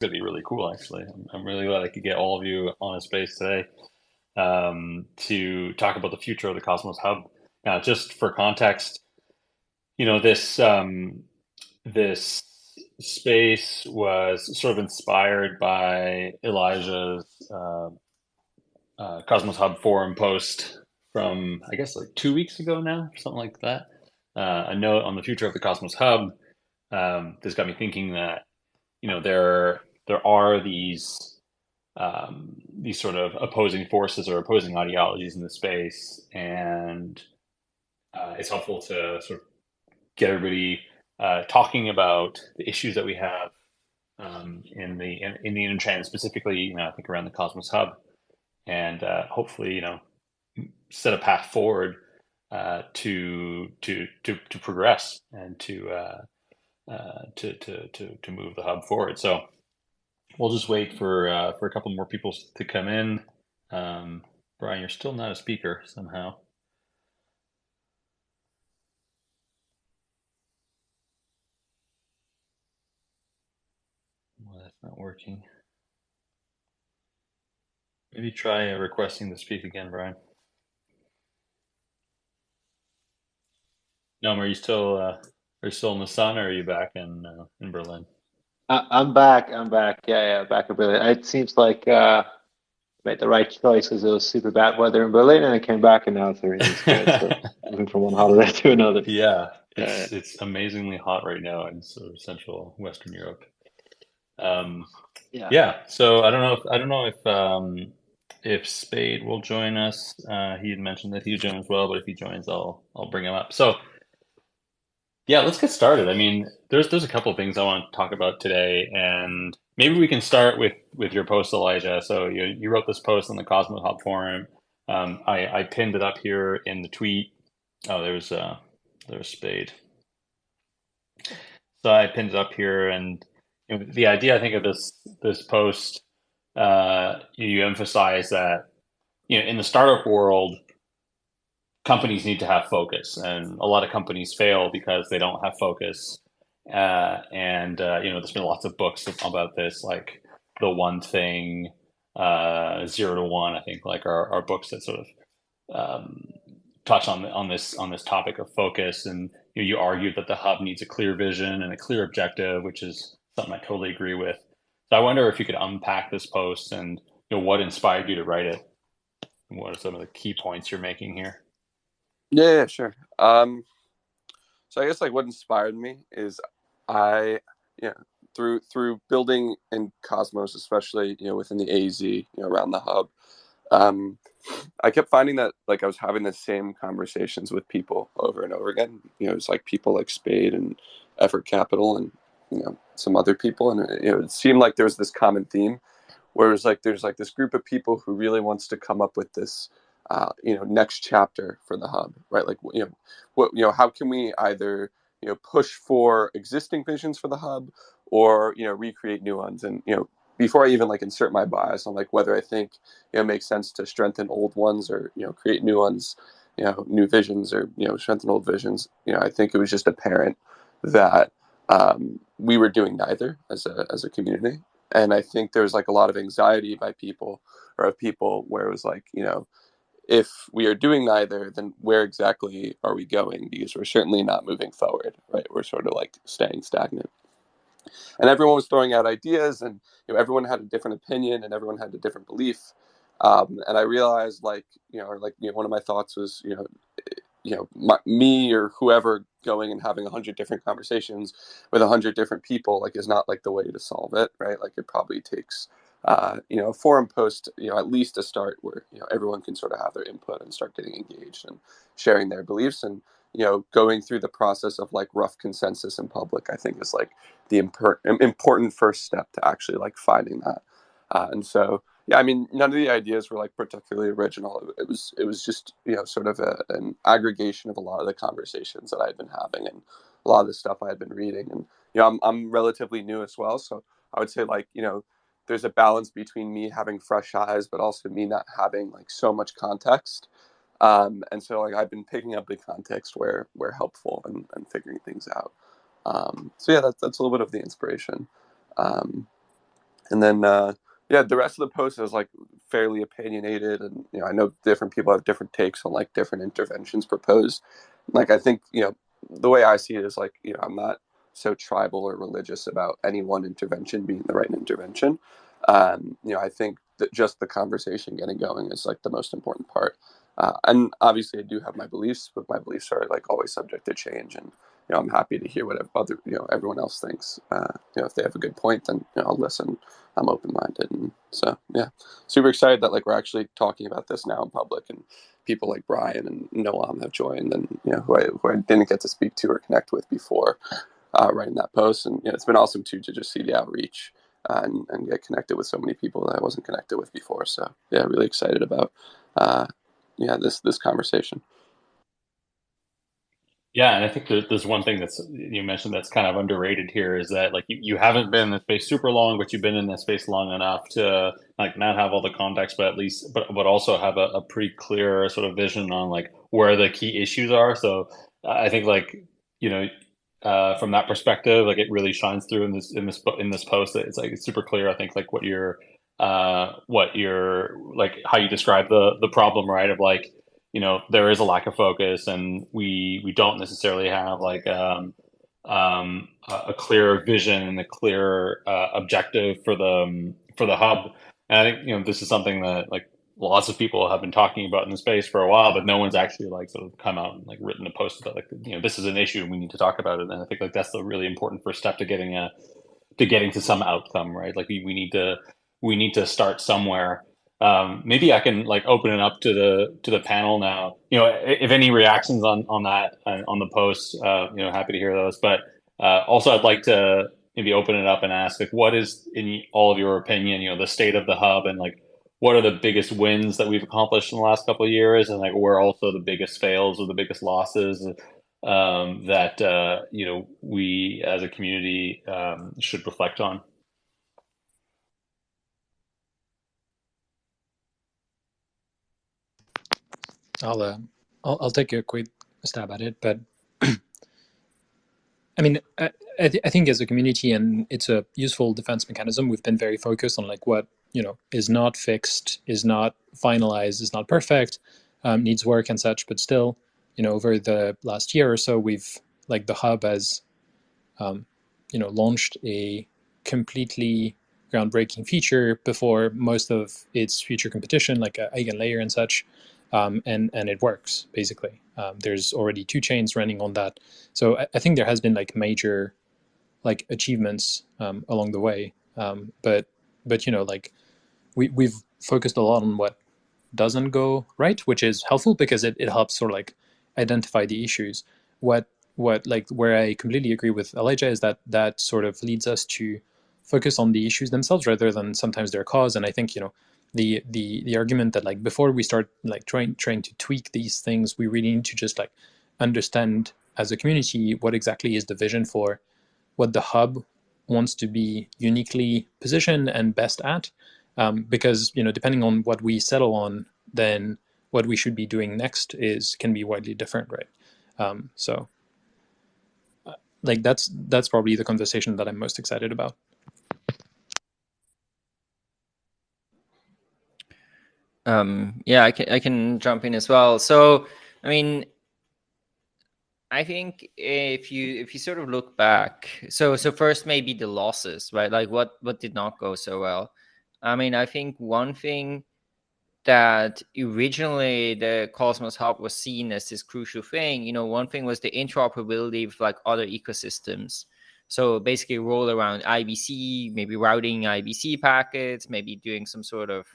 gonna be really cool, actually. I'm really glad I could get all of you on a space today to talk about the future of the Cosmos Hub. Now, just for context, this space was sort of inspired by Elijah's Cosmos Hub forum post from, I guess, like 2 weeks ago now, something like that. A note on the future of the Cosmos Hub. This got me thinking that there are these sort of opposing forces or opposing ideologies in the space, and it's helpful to sort of get everybody talking about the issues that we have in the Intertrans, specifically, I think around the Cosmos Hub, and hopefully, set a path forward to progress and to move the hub forward. So we'll just wait for a couple more people to come in. Brian, you're still not a speaker somehow. Well, that's not working. Maybe try requesting to speak again, Brian. No, are you still in the sun, or are you back in Berlin? I'm back. I'm back. Yeah, back in Berlin. It seems like made the right choice because it was super bad weather in Berlin, and I came back, and now everything's good. So moving from one holiday to another. Yeah, Uh, it's amazingly hot right now in sort of Central Western Europe. Um, yeah. yeah, so I don't know if Spade will join us. He had mentioned that he would join as well, but if he joins, I'll bring him up. So yeah, let's get started. I mean, there's a couple of things I want to talk about today, and maybe we can start with your post, Elijah. So you wrote this post on the Cosmo Hub forum. I pinned it up here in the tweet. Oh, there's Spade. So I pinned it up here, and the idea I think of this post, you emphasize that in the startup world, companies need to have focus, and a lot of companies fail because they don't have focus. And there's been lots of books about this, like The One Thing, Zero to One. I think like are books that sort of um, touch on this topic of focus. And you argued that the hub needs a clear vision and a clear objective, which is something I totally agree with. So I wonder if you could unpack this post and what inspired you to write it, and what are some of the key points you're making here. Yeah, sure. So I guess like what inspired me is I, yeah, through building in Cosmos, especially within the AZ, around the hub, um, I kept finding that like I was having the same conversations with people over and over again. It's like people like Spade and Effort Capital and some other people, and it seemed like there was this common theme where it was like there's like this group of people who really wants to come up with this next chapter for the hub, right? Like how can we either push for existing visions for the hub or recreate new ones. And before I even like insert my bias on like whether I think it makes sense to strengthen old ones or create new ones, new visions, or strengthen old visions, I think it was just apparent that we were doing neither as a community. And I think there was like a lot of anxiety by people or of people where it was like, if we are doing neither, then where exactly are we going? Because we're certainly not moving forward, right? We're sort of like staying stagnant. And everyone was throwing out ideas, and everyone had a different opinion, and everyone had a different belief. And I realized, like, one of my thoughts was, me or whoever going and having 100 different conversations with 100 different people, like, is not like the way to solve it, right? Like, it probably takes a forum post, at least a start where everyone can sort of have their input and start getting engaged and sharing their beliefs. And going through the process of like rough consensus in public, I think is like the important first step to actually like finding that. And so yeah, I mean, none of the ideas were like particularly original. It was just sort of an aggregation of a lot of the conversations that I'd been having and a lot of the stuff I had been reading. And I'm relatively new as well, so I would say like there's a balance between me having fresh eyes, but also me not having like so much context. And so like I've been picking up the context where helpful and figuring things out. So yeah, that's a little bit of the inspiration. Um, And then the rest of the post is like fairly opinionated, and I know different people have different takes on like different interventions proposed. Like I think the way I see it is like I'm not so tribal or religious about any one intervention being the right intervention. I think that just the conversation getting going is like the most important part. And obviously, I do have my beliefs, but my beliefs are like always subject to change. And I'm happy to hear what other everyone else thinks. If they have a good point, then I'll listen. I'm open minded, and so super excited that like we're actually talking about this now in public, and people like Brian and Noam have joined, and who I didn't get to speak to or connect with before writing that post. And it's been awesome too to just see the outreach and get connected with so many people that I wasn't connected with before. So really excited about this conversation. Yeah, and I think there's one thing that's you mentioned that's kind of underrated here is that like you haven't been in this space super long, but you've been in this space long enough to like not have all the context, but at least but also have a pretty clear sort of vision on like where the key issues are. So I think like you know from that perspective, like it really shines through in this post. That it's super clear. I think like what you're like how you describe the problem, right? Of like there is a lack of focus, and we don't necessarily have like a clear vision and a clear objective for the hub. And I think this is something that like lots of people have been talking about in the space for a while, but no one's actually like sort of come out and like written a post about like this is an issue and we need to talk about it. And I think like that's the really important first step to getting to some outcome, right? Like we need to start somewhere. Maybe I can like open it up to the panel now. If any reactions on that on the post, happy to hear those. But also, I'd like to maybe open it up and ask, like, what is in all of your opinion, the state of the hub, and like, what are the biggest wins that we've accomplished in the last couple of years, and like, where are also the biggest fails or the biggest losses that we as a community should reflect on. I'll take a quick stab at it, but I mean, I think as a community, and it's a useful defense mechanism, we've been very focused on like what is not fixed, is not finalized, is not perfect, needs work and such. But still, over the last year or so, we've like the hub has, launched a completely groundbreaking feature before most of its future competition, like Eigenlayer and such. And it works basically. There's already 2 chains running on that, so I think there has been like major like achievements along the way. But like we've focused a lot on what doesn't go right, which is helpful because it helps sort of like identify the issues. What like where I completely agree with Elijah is that sort of leads us to focus on the issues themselves rather than sometimes their cause. And I think the argument that like before we start like trying to tweak these things, we really need to just like understand as a community what exactly is the vision for what the hub wants to be uniquely positioned and best at, because depending on what we settle on, then what we should be doing next can be widely different, right? So like that's probably the conversation that I'm most excited about. I can jump in as well. So I mean, I think if you sort of look back, so first maybe the losses, right? Like what did not go so well. I mean, I think one thing that originally the Cosmos Hub was seen as this crucial thing, one thing was the interoperability with like other ecosystems. So basically roll around IBC, maybe routing IBC packets, maybe doing some sort of,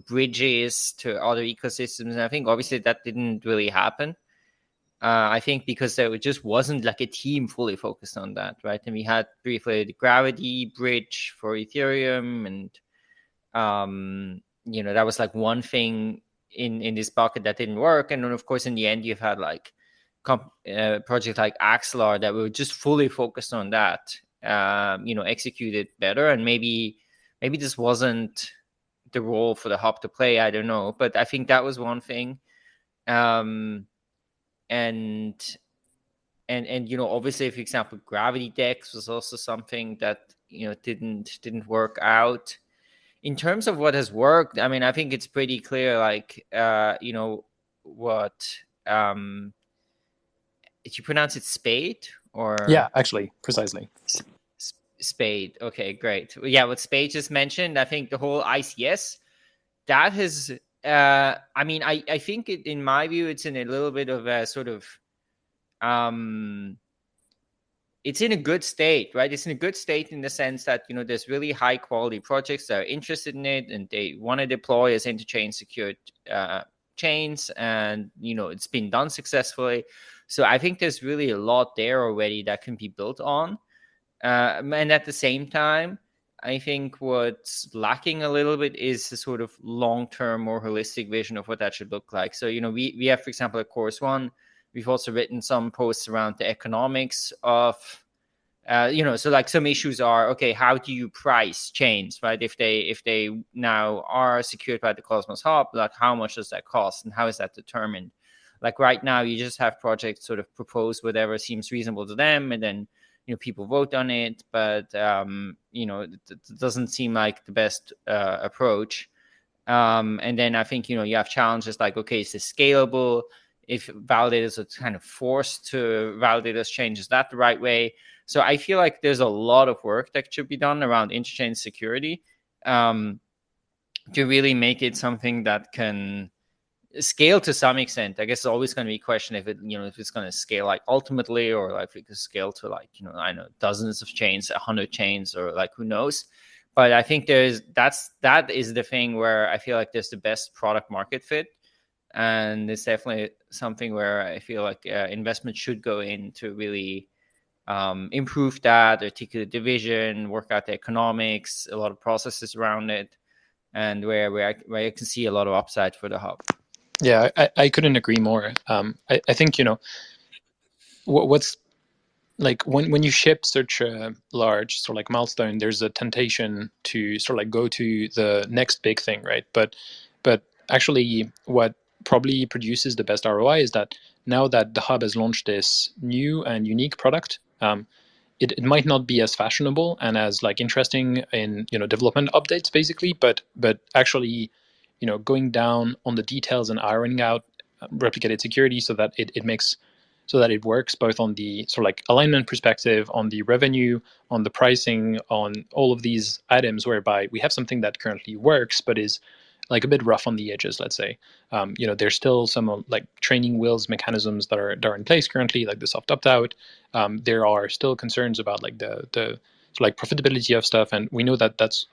bridges to other ecosystems. And I think obviously that didn't really happen. I think because there just wasn't like a team fully focused on that, right? And we had briefly the Gravity bridge for Ethereum, and that was like one thing in this bucket that didn't work. And then of course in the end you've had like project like Axelar that were just fully focused on that, executed better. And maybe this wasn't the role for the hub to play, I don't know, but I think that was one thing. And obviously, for example, Gravity Dex was also something that didn't work out. In terms of what has worked, I mean, I think it's pretty clear, like, what, did you pronounce it Spade or? Yeah, actually, precisely. Spade. Okay, great. Yeah, what Spade just mentioned, I think the whole ICS, that has, I mean, I think in my view, it's in a little bit of a sort of, it's in a good state, right? It's in a good state in the sense that, there's really high quality projects that are interested in it and they want to deploy as interchain secured chains, and, it's been done successfully. So I think there's really a lot there already that can be built on. And at the same time, I think what's lacking a little bit is a sort of long-term, more holistic vision of what that should look like. So, we have, for example, at Course One, we've also written some posts around the economics of, so like some issues are, okay, how do you price chains, right? If they now are secured by the Cosmos Hub, like how much does that cost and how is that determined? Like right now, you just have projects sort of propose whatever seems reasonable to them, and then people vote on it, but it doesn't seem like the best approach. And then I think you have challenges like, okay, is this scalable? If validators are kind of forced to validate those changes, is that the right way? So I feel like there's a lot of work that should be done around interchain security to really make it something that can scale to some extent. I guess it's always going to be a question if it's going to scale like ultimately, or like if it could scale to like, I know, dozens of chains, 100 chains, or like who knows. But I think that is the thing where I feel like there's the best product market fit. And it's definitely something where I feel like investment should go in to really improve that, articulate the vision, work out the economics, a lot of processes around it, and where I can see a lot of upside for the hub. Yeah, I couldn't agree more. I think, what's like when you ship such a large sort of like milestone, there's a temptation to sort of like go to the next big thing, right? But actually, what probably produces the best ROI is that now that the hub has launched this new and unique product, it might not be as fashionable and as like interesting in development updates basically, but actually going down on the details and ironing out replicated security so that it works both on the sort of like alignment perspective, on the revenue, on the pricing, on all of these items, whereby we have something that currently works but is like a bit rough on the edges, let's say. There's still some like training wheels mechanisms that are in place currently, like the soft opt-out. There are still concerns about like the sort of like profitability of stuff, and we know that that's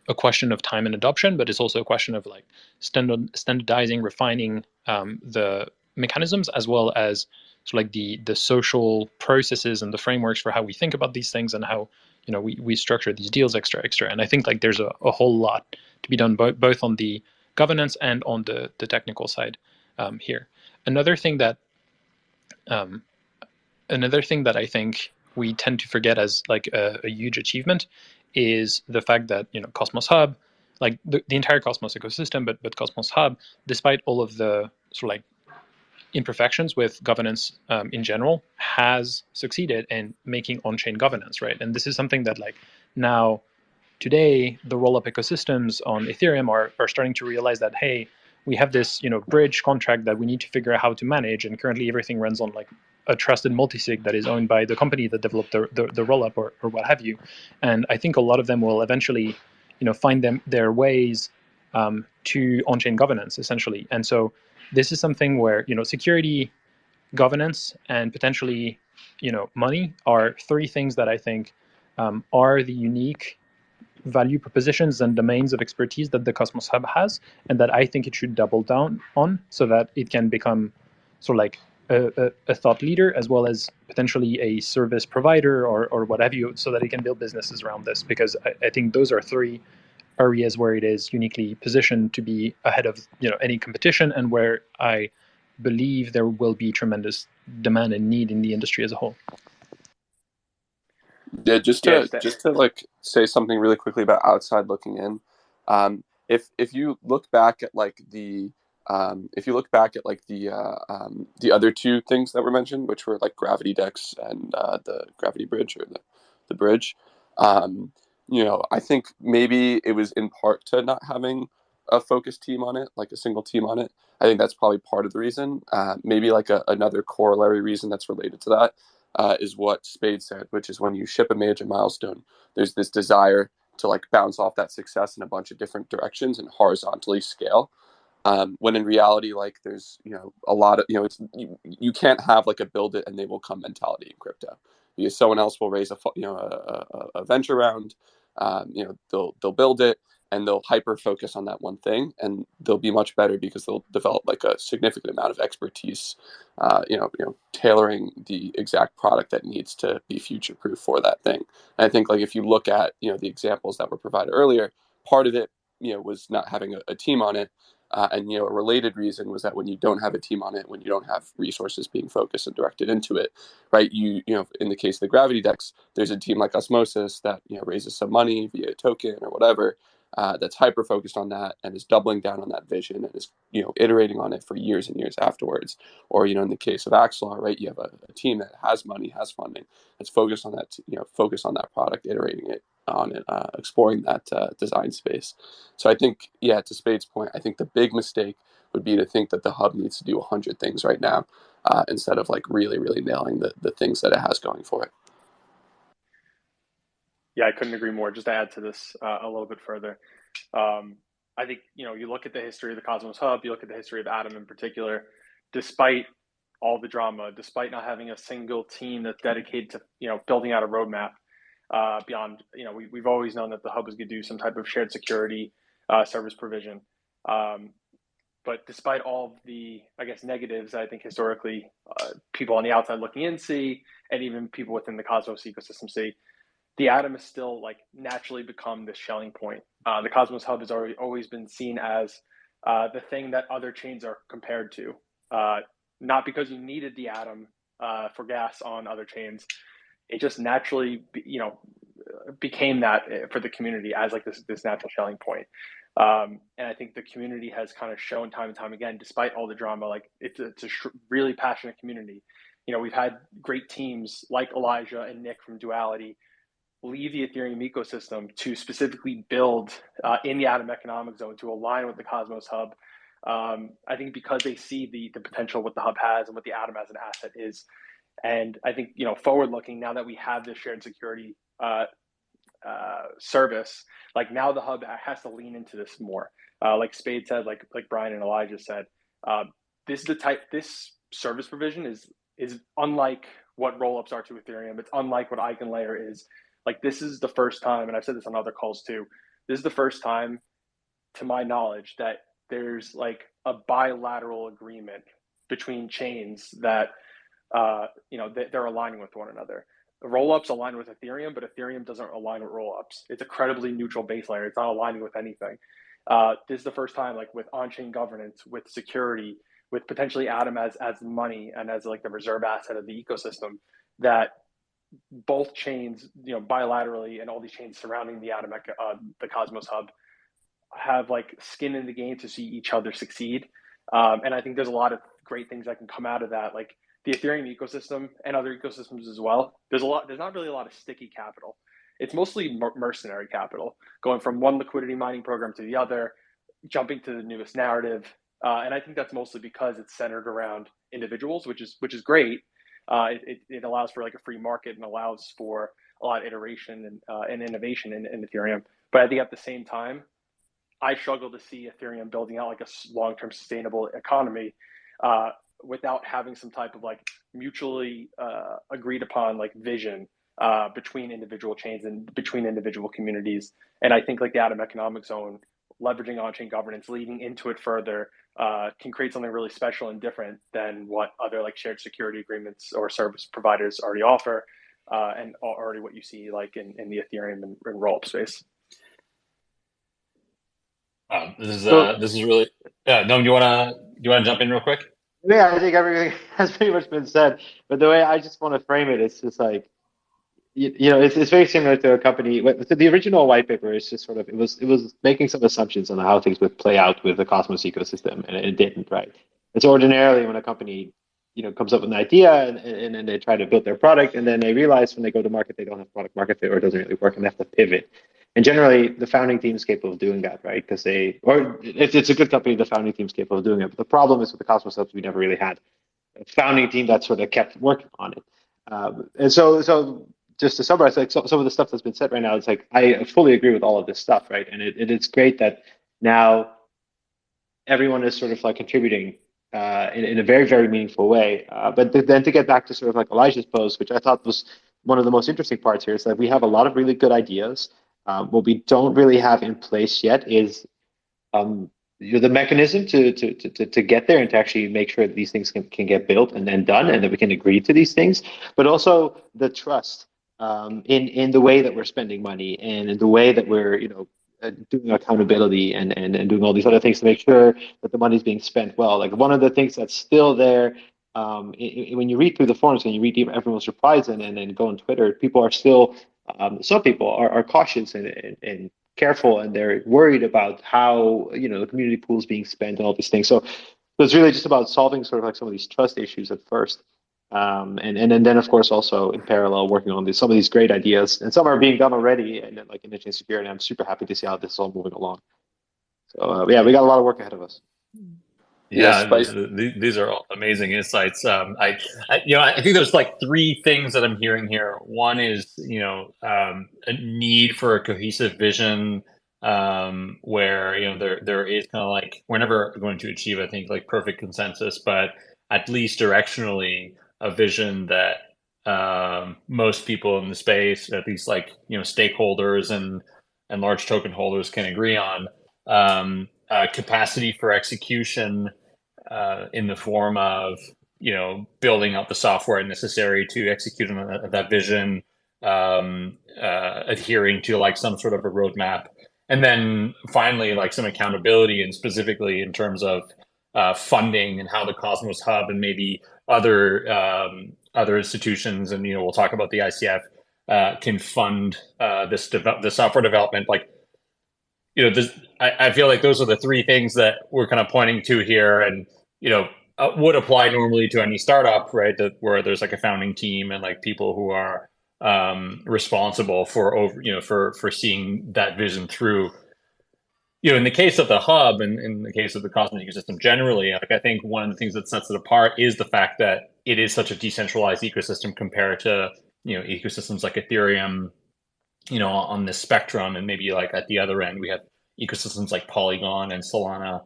a question of time and adoption, but it's also a question of like standardizing, refining the mechanisms, as well as sort of like the social processes and the frameworks for how we think about these things and how we structure these deals extra. And I think like there's a whole lot to be done both on the governance and on the technical side here. Another thing that I think we tend to forget as like a huge achievement is the fact that Cosmos Hub, like the entire Cosmos ecosystem, but Cosmos Hub, despite all of the sort of like imperfections with governance in general, has succeeded in making on-chain governance, right? And this is something that like now today the roll-up ecosystems on Ethereum are starting to realize that, hey, we have this bridge contract that we need to figure out how to manage, and currently everything runs on like a trusted multisig that is owned by the company that developed the roll-up or what have you. And I think a lot of them will eventually find their ways to on-chain governance essentially. And so this is something where security, governance, and potentially money are three things that I think are the unique value propositions and domains of expertise that the Cosmos Hub has, and that I think it should double down on so that it can become sort of like a thought leader, as well as potentially a service provider or what have you, so that it can build businesses around this. Because I think those are three areas where it is uniquely positioned to be ahead of any competition, and where I believe there will be tremendous demand and need in the industry as a whole. Yeah, just to like say something really quickly about outside looking in. If you look back at like the other two things that were mentioned, which were like Gravity Dex and the Gravity Bridge, or the bridge, I think maybe it was in part to not having a focused team on it, like a single team on it. I think that's probably part of the reason. Maybe like another corollary reason that's related to that is what Spade said, which is when you ship a major milestone, there's this desire to like bounce off that success in a bunch of different directions and horizontally scale. When in reality, like there's a lot of it's you can't have like a build it and they will come mentality in crypto, because someone else will raise a venture round, they'll build it and they'll hyper focus on that one thing, and they'll be much better because they'll develop like a significant amount of expertise, tailoring the exact product that needs to be future proof for that thing. And I think like if you look at the examples that were provided earlier, part of it was not having a team on it. And a related reason was that when you don't have a team on it, when you don't have resources being focused and directed into it, right? In the case of the Gravity Dex, there's a team like Osmosis that raises some money via a token or whatever, that's hyper focused on that and is doubling down on that vision and is iterating on it for years and years afterwards. Or in the case of Axelar, right, you have a team that has money, has funding, that's focused on that, focused on that product, iterating it on it, exploring that design space. So I think, to Spade's point, I think the big mistake would be to think that the hub needs to do 100 things right now, instead of like really, really nailing the things that it has going for it. Yeah, I couldn't agree more. Just to add to this a little bit further, I think you look at the history of the Cosmos Hub, you look at the history of Atom in particular. Despite all the drama, despite not having a single team that's dedicated to building out a roadmap beyond, we've always known that the hub was going to do some type of shared security service provision. But despite all of the, I guess, negatives, I think historically people on the outside looking in see, and even people within the Cosmos ecosystem see, the Atom has still like naturally become this Schelling point. The Cosmos Hub has always been seen as the thing that other chains are compared to, not because you needed the Atom for gas on other chains. It just naturally, became that for the community as like this natural Schelling point. And I think the community has kind of shown time and time again, despite all the drama, like it's a really passionate community. We've had great teams like Elijah and Nick from Duality leave the Ethereum ecosystem to specifically build in the Atom economic zone to align with the Cosmos Hub. I think because they see the potential what the Hub has and what the Atom as an asset is. And I think, forward looking, now that we have this shared security service, like now the Hub has to lean into this more. Like Spade said, like Brian and Elijah said, this service provision is unlike what rollups are to Ethereum. It's unlike what EigenLayer is. Like this is the first time, and I've said this on other calls too, this is the first time, to my knowledge, that there's like a bilateral agreement between chains that they're aligning with one another. The rollups align with Ethereum, but Ethereum doesn't align with rollups. It's a credibly neutral base layer. It's not aligning with anything. This is the first time, like with on-chain governance, with security, with potentially Atom as money and as like the reserve asset of the ecosystem, that both chains, bilaterally, and all these chains surrounding the Atom, the Cosmos Hub, have like skin in the game to see each other succeed. And I think there's a lot of great things that can come out of that, like the Ethereum ecosystem and other ecosystems as well. There's not really a lot of sticky capital. It's mostly mercenary capital, going from one liquidity mining program to the other, jumping to the newest narrative. And I think that's mostly because it's centered around individuals, which is great. It allows for like a free market and allows for a lot of iteration and innovation in Ethereum. But I think at the same time, I struggle to see Ethereum building out like a long-term sustainable economy without having some type of like mutually agreed upon like vision between individual chains and between individual communities. And I think like the Atom economic zone, leveraging on-chain governance, leading into it further, can create something really special and different than what other like shared security agreements or service providers already offer, and already what you see like in the Ethereum and rollup space. This is really Noam, you wanna jump in real quick? Yeah, I think everything has pretty much been said. But the way I just want to frame it is just like, it's very similar to a company. So the original white paper is just sort of, it was making some assumptions on how things would play out with the Cosmos ecosystem, and it didn't, right? And so ordinarily when a company, comes up with an idea and they try to build their product, and then they realize when they go to market they don't have product market fit or it doesn't really work, and they have to pivot. And generally, the founding team is capable of doing that, right? Because it's a good company, the founding team is capable of doing it. But the problem is with the Cosmos Hubs, we never really had a founding team that sort of kept working on it. And so just to summarize, like some of the stuff that's been said right now, it's like I fully agree with all of this stuff, right? And it's great that now everyone is sort of like contributing in a very, very meaningful way. But then to get back to sort of like Elijah's post, which I thought was one of the most interesting parts here, is that we have a lot of really good ideas. What we don't really have in place yet is the mechanism to get there and to actually make sure that these things can get built and then done and that we can agree to these things, but also the trust in the way that we're spending money and in the way that we're doing accountability and doing all these other things to make sure that the money's being spent well. Like one of the things that's still there when you read through the forums and you read everyone's replies and go on Twitter, people are still some people are cautious and careful and they're worried about how the community pool is being spent and all these things. So it's really just about solving sort of like some of these trust issues at first. And then of course also in parallel working on some of these great ideas, and some are being done already, and then like in engine security, I'm super happy to see how this is all moving along. So yeah, we got a lot of work ahead of us. Yeah, these are all amazing insights. I think there's like three things that I'm hearing here. One is, a need for a cohesive vision, where, there is kind of like, we're never going to achieve, I think, like perfect consensus, but at least directionally a vision that, most people in the space, at least like, stakeholders and large token holders can agree on. Capacity for execution, in the form of building out the software necessary to execute on that vision, adhering to like some sort of a roadmap, and then finally like some accountability, and specifically in terms of funding and how the Cosmos Hub and maybe other institutions, and we'll talk about the ICF, can fund the software development. Like this, I feel like those are the three things that we're kind of pointing to here, and would apply normally to any startup, right? That where there's like a founding team and like people who are responsible for seeing that vision through. In the case of the hub and in the case of the Cosmos ecosystem generally, like I think one of the things that sets it apart is the fact that it is such a decentralized ecosystem compared to ecosystems like Ethereum, on this spectrum, and maybe like at the other end we have ecosystems like Polygon and Solana.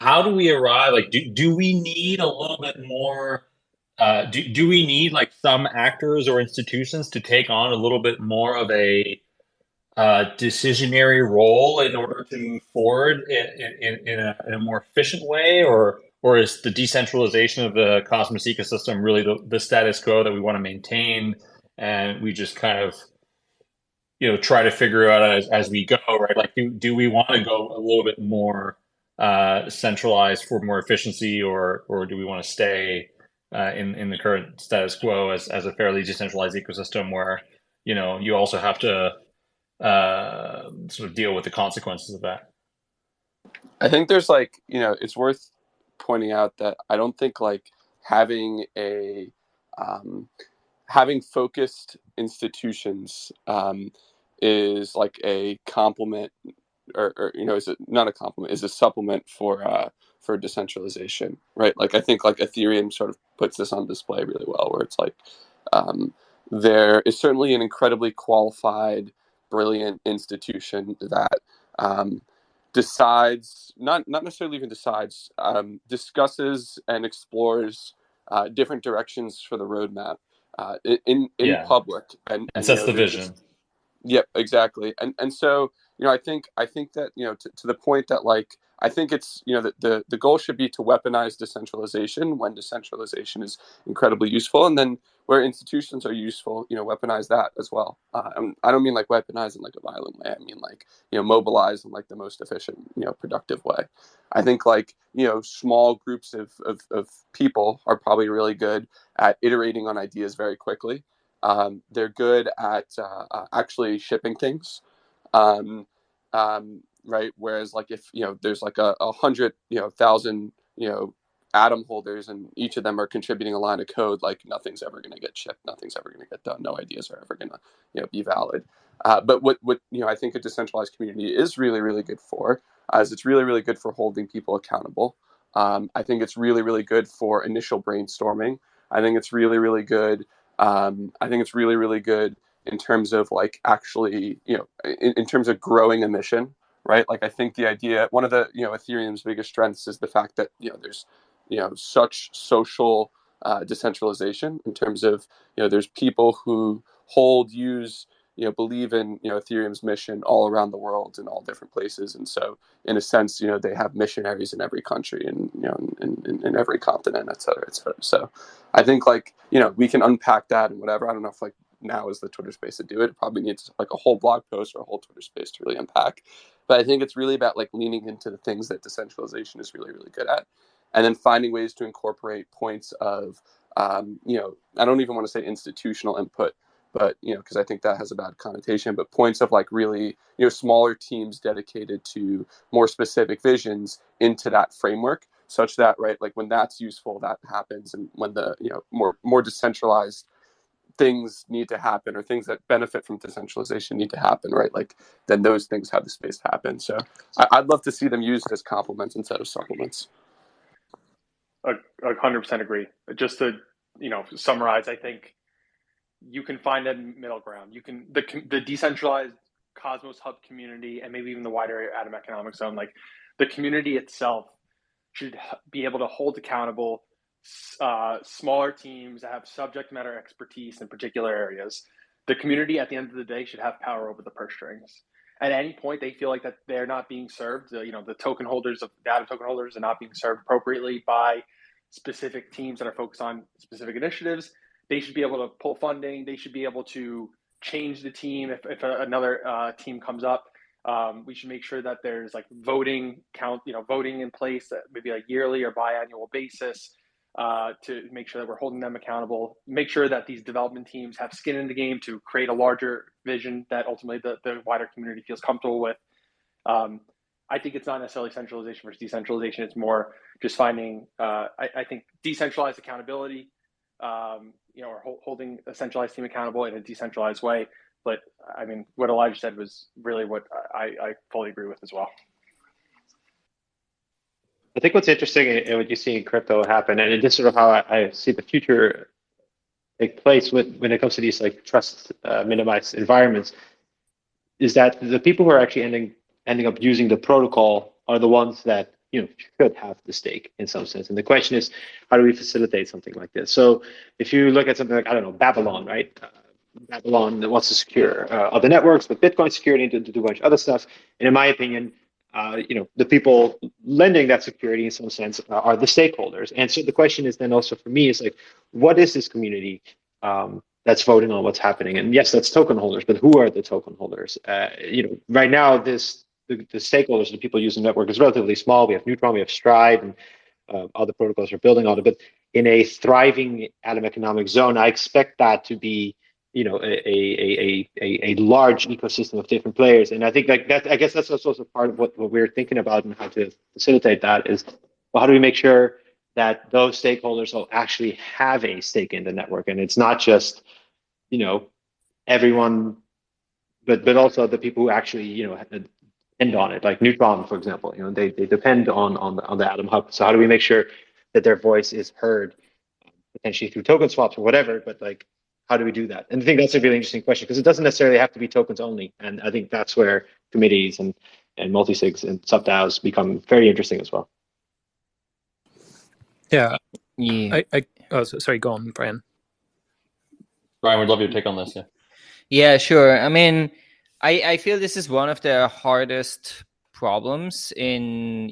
How do we arrive? Like, do we need a little bit more? Do we need like some actors or institutions to take on a little bit more of a decisionary role in order to move forward in a more efficient way, or is the decentralization of the Cosmos ecosystem really the status quo that we want to maintain, and we just kind of try to figure out as we go, right? Like, do we want to go a little bit more centralized for more efficiency, or do we want to stay in the current status quo as a fairly decentralized ecosystem where you also have to sort of deal with the consequences of that? I think there's like, it's worth pointing out that I don't think like having focused institutions is like a complement, or is it not a complement? Is a supplement for decentralization, right? Like I think like Ethereum sort of puts this on display really well, where it's like there is certainly an incredibly qualified, brilliant institution that decides, not necessarily even decides, discusses and explores different directions for the roadmap in public, and sets the vision. Yep, exactly. And so, I think that, to the point that like, I think it's, that the goal should be to weaponize decentralization when decentralization is incredibly useful. And then where institutions are useful, weaponize that as well. I don't mean like weaponize in like a violent way. I mean like, mobilize in like the most efficient, productive way. I think like, small groups of people are probably really good at iterating on ideas very quickly. They're good at actually shipping things, right? Whereas, like if there's like 100,000 Atom holders, and each of them are contributing a line of code, like nothing's ever going to get shipped, nothing's ever going to get done, no ideas are ever going to be valid. But what I think a decentralized community is really, really good for is it's really, really good for holding people accountable. I think it's really, really good for initial brainstorming. I think it's really, really good. I think it's really, really good in terms of like actually, in terms of growing a mission, right? Like I think the idea, one of the, Ethereum's biggest strengths is the fact that, there's, such social decentralization in terms of, there's people who use, believe in, Ethereum's mission all around the world in all different places. And so in a sense, they have missionaries in every country and, in every continent, et cetera, et cetera. So I think like, we can unpack that and whatever. I don't know if like now is the Twitter space to do it. It probably needs like a whole blog post or a whole Twitter space to really unpack. But I think it's really about like leaning into the things that decentralization is really, really good at. And then finding ways to incorporate points of, I don't even want to say institutional input, but, because I think that has a bad connotation, but points of like really, smaller teams dedicated to more specific visions into that framework such that, right, like when that's useful, that happens. And when the, more decentralized things need to happen or things that benefit from decentralization need to happen, right? Like then those things have the space to happen. So I'd love to see them used as complements instead of supplements. 100% agree. Just to summarize, I think you can find a middle ground. You can the decentralized Cosmos Hub community and maybe even the wider Atom Economic Zone, like the community itself should be able to hold accountable smaller teams that have subject matter expertise in particular areas. The community at the end of the day should have power over the purse strings. At any point they feel like that they're not being served, the token holders of the Atom token holders are not being served appropriately by specific teams that are focused on specific initiatives, they should be able to pull funding. They should be able to change the team if another team comes up. We should make sure that there's like voting in place, maybe a yearly or biannual basis, to make sure that we're holding them accountable. Make sure that these development teams have skin in the game to create a larger vision that ultimately the wider community feels comfortable with. I think it's not necessarily centralization versus decentralization. It's more just finding, I think, decentralized accountability, or holding a centralized team accountable in a decentralized way. But I mean, what Elijah said was really what I fully agree with as well. I think what's interesting and what you see in crypto happen, and this is sort of how I see the future take place when it comes to these like trust minimized environments, is that the people who are actually ending up using the protocol are the ones that should have the stake in some sense. And the question is, how do we facilitate something like this? So if you look at something like, I don't know, Babylon, right? Babylon wants to secure other networks with Bitcoin security and to do a bunch of other stuff. And in my opinion, the people lending that security in some sense are the stakeholders. And so the question is then also for me is like, what is this community that's voting on what's happening? And yes, that's token holders, but who are the token holders? Right now, the stakeholders, the people using the network is relatively small. We have Neutron, we have Stride, and other protocols are building on it. But in a thriving Atom Economic Zone, I expect that to be a large ecosystem of different players. And I think like that, I guess that's also part of what we're thinking about and how to facilitate that is, well, how do we make sure that those stakeholders will actually have a stake in the network? And it's not just, everyone, but also the people who actually, depend on it, like Neutron, for example, they depend on the Atom Hub. So how do we make sure that their voice is heard, potentially through token swaps or whatever, but like, how do we do that? And I think that's a really interesting question because it doesn't necessarily have to be tokens only. And I think that's where committees and multi-sigs and sub-DAOs become very interesting as well. Yeah. Yeah. Sorry, go on, Brian. Brian, we'd love your take on this. Yeah. Yeah, sure. I mean, I feel this is one of the hardest problems in,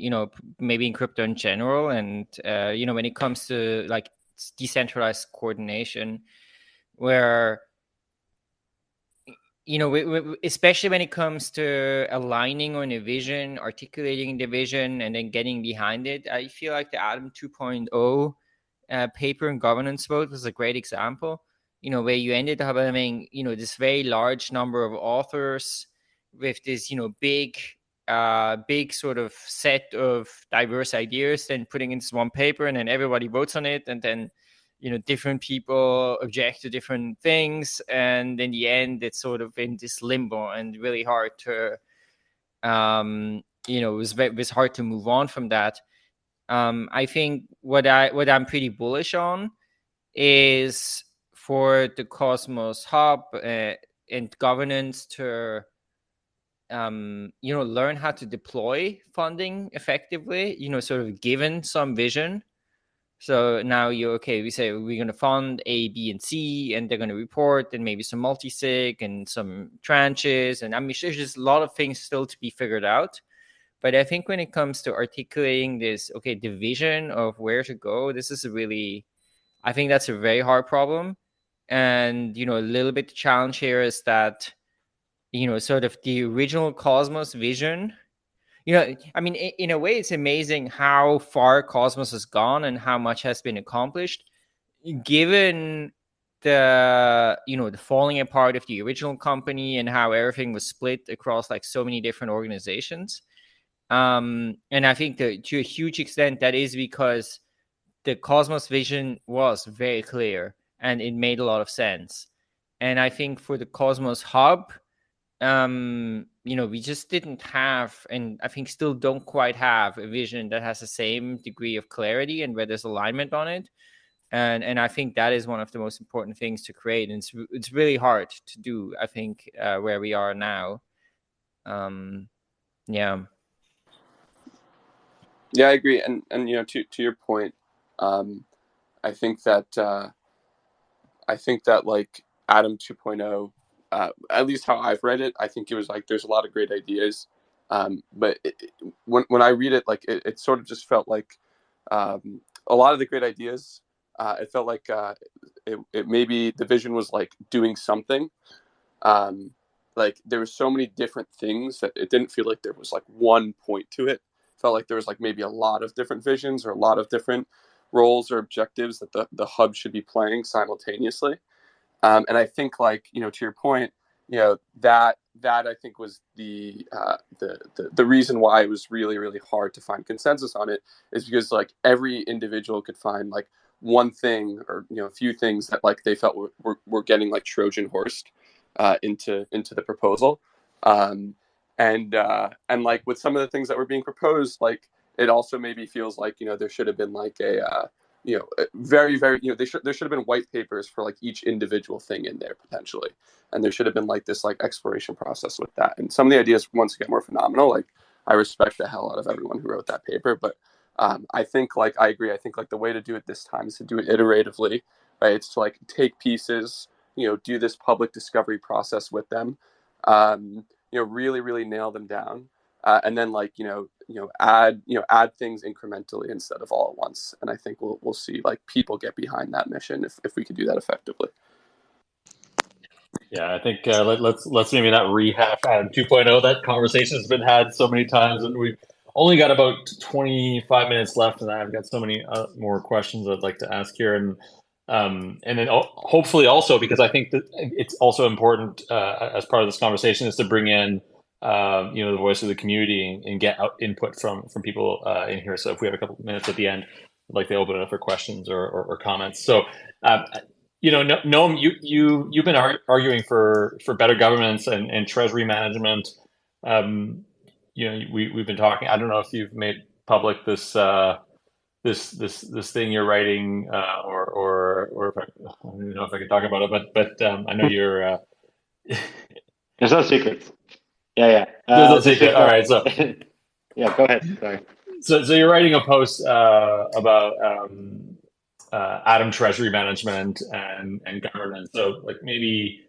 maybe in crypto in general. And, when it comes to like decentralized coordination, where, especially when it comes to aligning on a vision, articulating the vision, and then getting behind it, I feel like the Atom 2.0 paper and governance vote was a great example, where you ended up having, this very large number of authors with this, big sort of set of diverse ideas, then putting into one paper, and then everybody votes on it, and then different people object to different things, and in the end it's sort of in this limbo and really hard to it was hard to move on from that. I think what I'm pretty bullish on is for the Cosmos Hub and governance to learn how to deploy funding effectively, sort of given some vision. So now we say we're going to fund A, B, and C, and they're going to report, and maybe some multi-sig and some tranches. And I mean, there's just a lot of things still to be figured out. But I think when it comes to articulating this, the vision of where to go, I think that's a very hard problem. And, a little bit the challenge here is that, sort of the original Cosmos vision, I mean, in a way, it's amazing how far Cosmos has gone and how much has been accomplished, given the falling apart of the original company and how everything was split across like so many different organizations. And I think that to a huge extent, that is because the Cosmos vision was very clear and it made a lot of sense. And I think for the Cosmos Hub, we just didn't have, and I think still don't quite have, a vision that has the same degree of clarity and where there's alignment on it. And I think that is one of the most important things to create. And it's really hard to do, I think, where we are now. Yeah. Yeah, I agree. And to your point, I think that like Atom 2.0, at least how I've read it, I think it was like there's a lot of great ideas, but when I read it, like it sort of just felt like a lot of the great ideas. It felt like it maybe the vision was like doing something. Like there were so many different things that it didn't feel like there was like one point to it. It felt like there was like maybe a lot of different visions or a lot of different roles or objectives that the hub should be playing simultaneously. And I think, like, to your point, that I think was the reason why it was really, really hard to find consensus on it, is because like every individual could find like one thing or a few things that like they felt were getting like Trojan horsed into the proposal, and like with some of the things that were being proposed, like it also maybe feels like there should have been like a very, very, there should have been white papers for like each individual thing in there potentially. And there should have been like this like exploration process with that. And some of the ideas, once again, were phenomenal. Like I respect the hell out of everyone who wrote that paper, but I think like, I agree. I think like the way to do it this time is to do it iteratively, right? It's to like take pieces, do this public discovery process with them, really, really nail them down. And then like, add things incrementally instead of all at once. And I think we'll see like people get behind that mission if we could do that effectively. Yeah, I think let's maybe not rehash Adam 2.0. That conversation has been had so many times, and we've only got about 25 minutes left, and I've got so many more questions I'd like to ask here, and then hopefully also, because I think that it's also important as part of this conversation, is to bring in the voice of the community and get out input from people in here. So if we have a couple of minutes at the end, I'd like to open it up for questions or comments. So, Noam, you've been arguing for better governance and treasury management. We've been talking. I don't know if you've made public this thing you're writing, or if I don't even know if I can talk about it, but I know you're. There's no secrets. Yeah. There's no secret. All right, so yeah, go ahead. Sorry. So you're writing a post about Atom treasury management and governance. So like maybe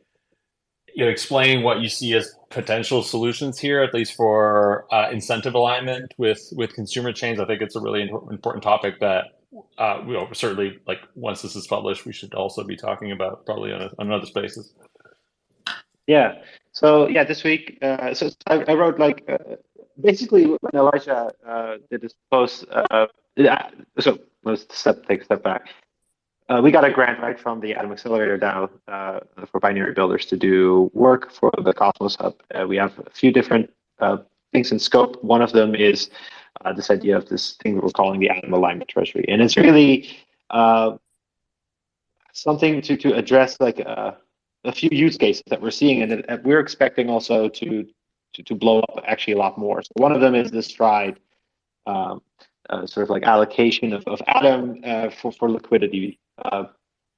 explain what you see as potential solutions here, at least for incentive alignment with consumer chains. I think it's a really important topic that certainly, like, once this is published, we should also be talking about probably on other spaces. Yeah. So yeah, this week, so I wrote like basically when Elijah did this post. So let's take a step back. We got a grant right from the Atom Accelerator DAO for binary builders to do work for the Cosmos Hub. We have a few different things in scope. One of them is this idea of this thing we're calling the Atom Alignment Treasury, and it's really something to address like a few use cases that we're seeing, and that we're expecting also to blow up actually a lot more. So one of them is the Stride um, sort of like allocation of Atom for liquidity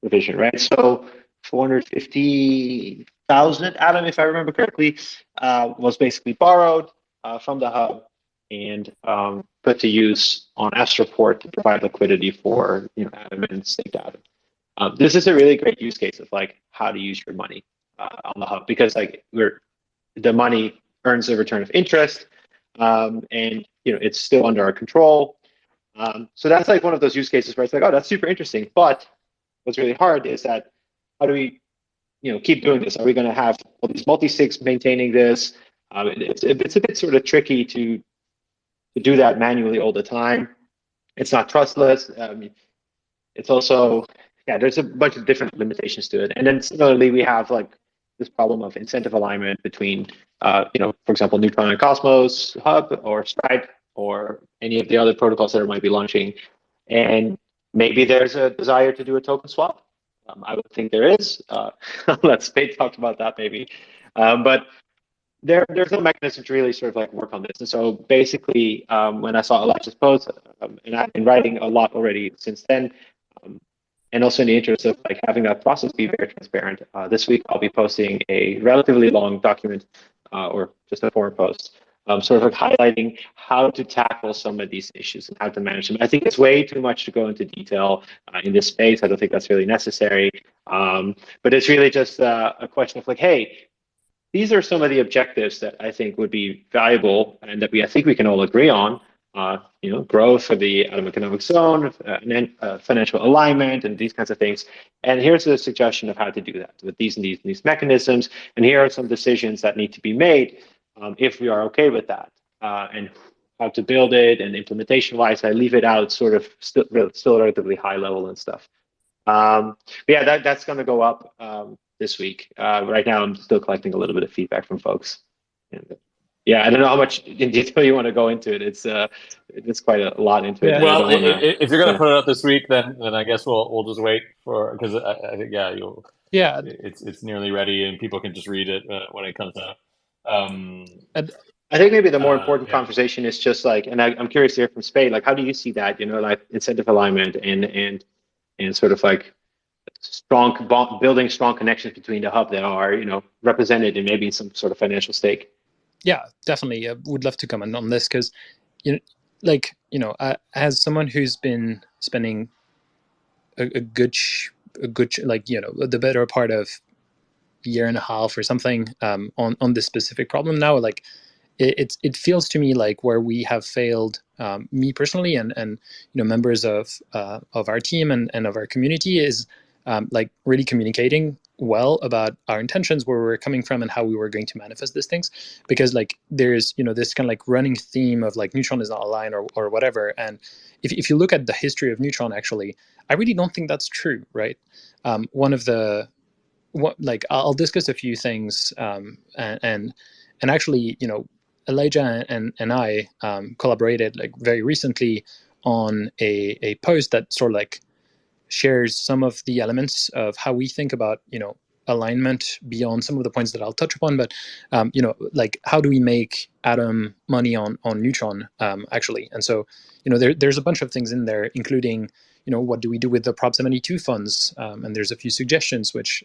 provision, right? So 450,000 Atom, if I remember correctly, was basically borrowed from the hub and put to use on Astroport to provide liquidity for Atom and staked Atom. This is a really great use case of like how to use your money on the hub, because like the money earns a return of interest, and it's still under our control. So that's like one of those use cases where it's like, oh, that's super interesting. But what's really hard is that how do we keep doing this? Are we going to have all these multi-sigs maintaining this? It's a bit sort of tricky to do that manually all the time. It's not trustless. It's also, yeah, there's a bunch of different limitations to it. And then similarly, we have like this problem of incentive alignment between, for example, Neutron and Cosmos Hub or Stride or any of the other protocols that might be launching. And maybe there's a desire to do a token swap. I would think there is. I'll let Spade talk about that maybe. But there's no mechanism to really sort of like work on this. And so basically, when I saw Elijah's post, and I've been writing a lot already since then, and also in the interest of like having that process be very transparent, this week I'll be posting a relatively long document or just a forum post, sort of like highlighting how to tackle some of these issues and how to manage them. I think it's way too much to go into detail in this space. I don't think that's really necessary. But it's really just a question of like, hey, these are some of the objectives that I think would be valuable and that I think we can all agree on. Growth for the Atom Economic Zone, financial alignment, and these kinds of things. And here's a suggestion of how to do that with these and these mechanisms. And here are some decisions that need to be made if we are okay with that, and how to build it. And implementation-wise, I leave it out sort of still relatively high level and stuff. But yeah, that's going to go up this week. Right now, I'm still collecting a little bit of feedback from folks. And, yeah, I don't know how much in detail you want to go into it. It's quite a lot into it. Well, if you're going to put it up this week, then I guess we'll just wait for, because I think it's nearly ready and people can just read it when it comes out. I think maybe the more important conversation is just like, and I'm curious to hear from Spade, like how do you see that? Like incentive alignment and sort of like building strong connections between the hub that are represented in maybe some sort of financial stake. Yeah, definitely. I would love to comment on this because, as someone who's been spending a good the better part of a year and a half or something on this specific problem now, like it feels to me like where we have failed, me personally and members of our team and of our community is like really communicating well about our intentions, where we're coming from, and how we were going to manifest these things. Because like there's this kind of like running theme of like Neutron is not aligned or whatever. And if you look at the history of Neutron, actually, I really don't think that's true, right? I'll discuss a few things, and actually, Elijah and I collaborated like very recently on a post that sort of like shares some of the elements of how we think about alignment beyond some of the points that I'll touch upon. But like how do we make Atom money on Neutron actually? And so there's a bunch of things in there, including what do we do with the Prop 72 funds, and there's a few suggestions which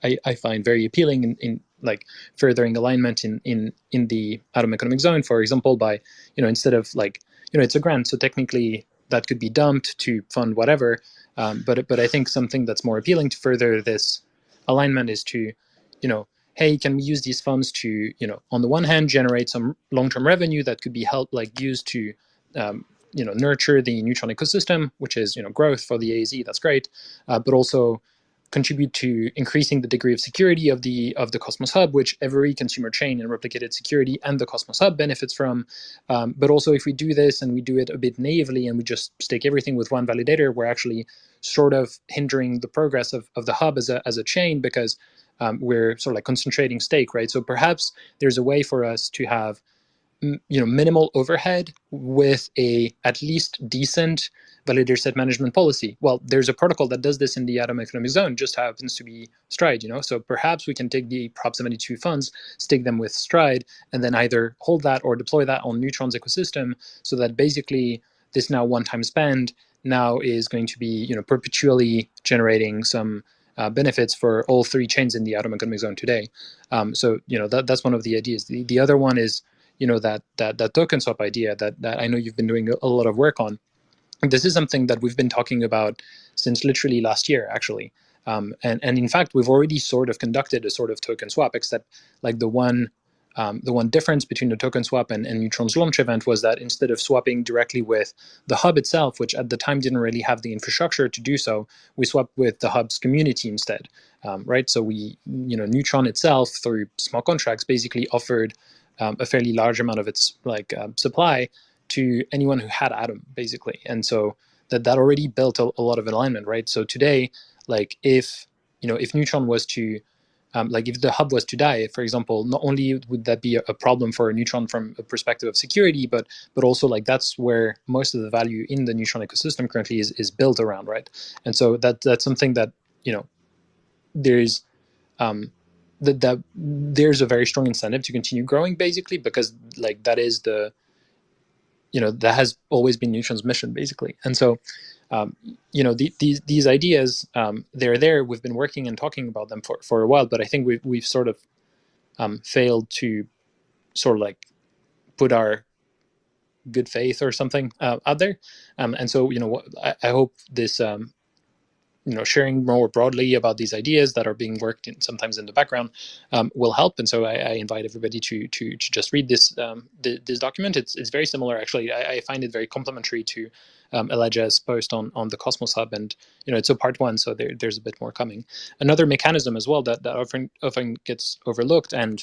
I find very appealing in like furthering alignment in the Atom Economic Zone, for example, by instead of like it's a grant, so technically that could be dumped to fund whatever, but I think something that's more appealing to further this alignment is to hey, can we use these funds to on the one hand generate some long-term revenue that could be used to nurture the Neutron ecosystem, which is growth for the AEZ, that's great, but also contribute to increasing the degree of security of the Cosmos Hub, which every consumer chain and replicated security and the Cosmos Hub benefits from. But also, if we do this and we do it a bit naively and we just stake everything with one validator, we're actually sort of hindering the progress of the hub as a chain, because we're sort of like concentrating stake, right? So perhaps there's a way for us to have minimal overhead with a at least decent validator set management policy. Well, there's a protocol that does this in the Atom Economic Zone, just happens to be Stride, So perhaps we can take the Prop 72 funds, stick them with Stride, and then either hold that or deploy that on Neutron's ecosystem, so that basically this now one-time spend now is going to be, perpetually generating some benefits for all three chains in the Atom Economic Zone today. So, that's one of the ideas. The other one is, that token swap idea that I know you've been doing a lot of work on. This is something that we've been talking about since literally last year, actually. And in fact, we've already sort of conducted a sort of token swap, except like the one difference between the token swap and Neutron's launch event was that instead of swapping directly with the hub itself, which at the time didn't really have the infrastructure to do so, we swapped with the hub's community instead, right? So we, Neutron itself, through smart contracts, basically offered a fairly large amount of its supply to anyone who had Atom, basically. And so that already built a lot of alignment, right? So today, like if Neutron was to if the hub was to die, for example, not only would that be a problem for a Neutron from a perspective of security, but also like that's where most of the value in the Neutron ecosystem currently is built around, right? And so that's something that there's that there's a very strong incentive to continue growing, basically, because like that is that has always been Neutron's mission, basically. And so these ideas, they're there. We've been working and talking about them for a while, but I think we've sort of failed to sort of like put our good faith or something out there. And so I hope this sharing more broadly about these ideas that are being worked in sometimes in the background will help. And so I invite everybody to just read this this document. It's very similar, actually. I find it very complementary to Elijah's post on the Cosmos Hub, and it's a part one, so there's a bit more coming. Another mechanism as well that often gets overlooked, and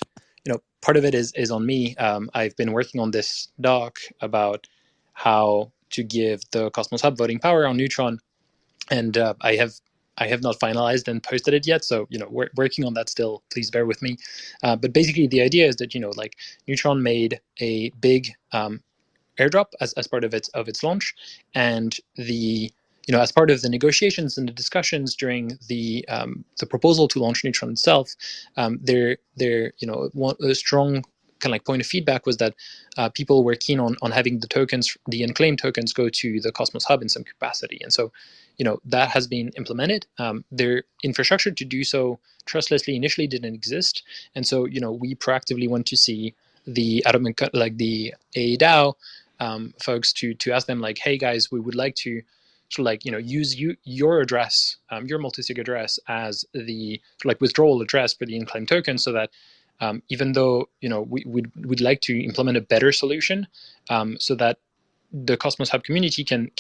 part of it is on me. I've been working on this doc about how to give the Cosmos Hub voting power on Neutron, and I have not finalized and posted it yet, so we're working on that still. Please bear with me. But basically, the idea is that like Neutron made a big airdrop as part of its launch, and the as part of the negotiations and the discussions during the proposal to launch Neutron itself, a strong kind of like point of feedback was that people were keen on having the tokens, the unclaimed tokens, go to the Cosmos Hub in some capacity. And so that has been implemented. Their infrastructure to do so trustlessly initially didn't exist, and so we proactively went to see the the AEDAO folks to ask them like, hey guys, we would like to sort of like use your address, your multisig address as the sort of like withdrawal address for the unclaimed token, so that even though we'd like to implement a better solution, so that the Cosmos Hub community can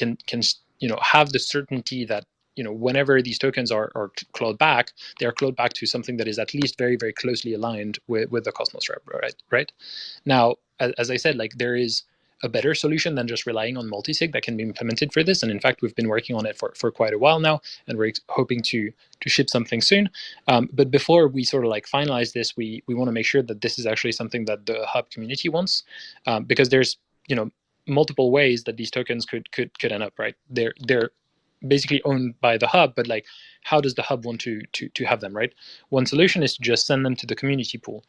have the certainty that whenever these tokens are clawed back, they are clawed back to something that is at least very, very closely aligned with the Cosmos rep, right? Now, as I said, like there is a better solution than just relying on multisig that can be implemented for this. And in fact, we've been working on it for quite a while now, and we're hoping to ship something soon. But before we sort of like finalize this, we want to make sure that this is actually something that the Hub community wants, because there's multiple ways that these tokens could end up, right? They're basically owned by the Hub, but like how does the Hub want to have them, right? One solution is to just send them to the community pool.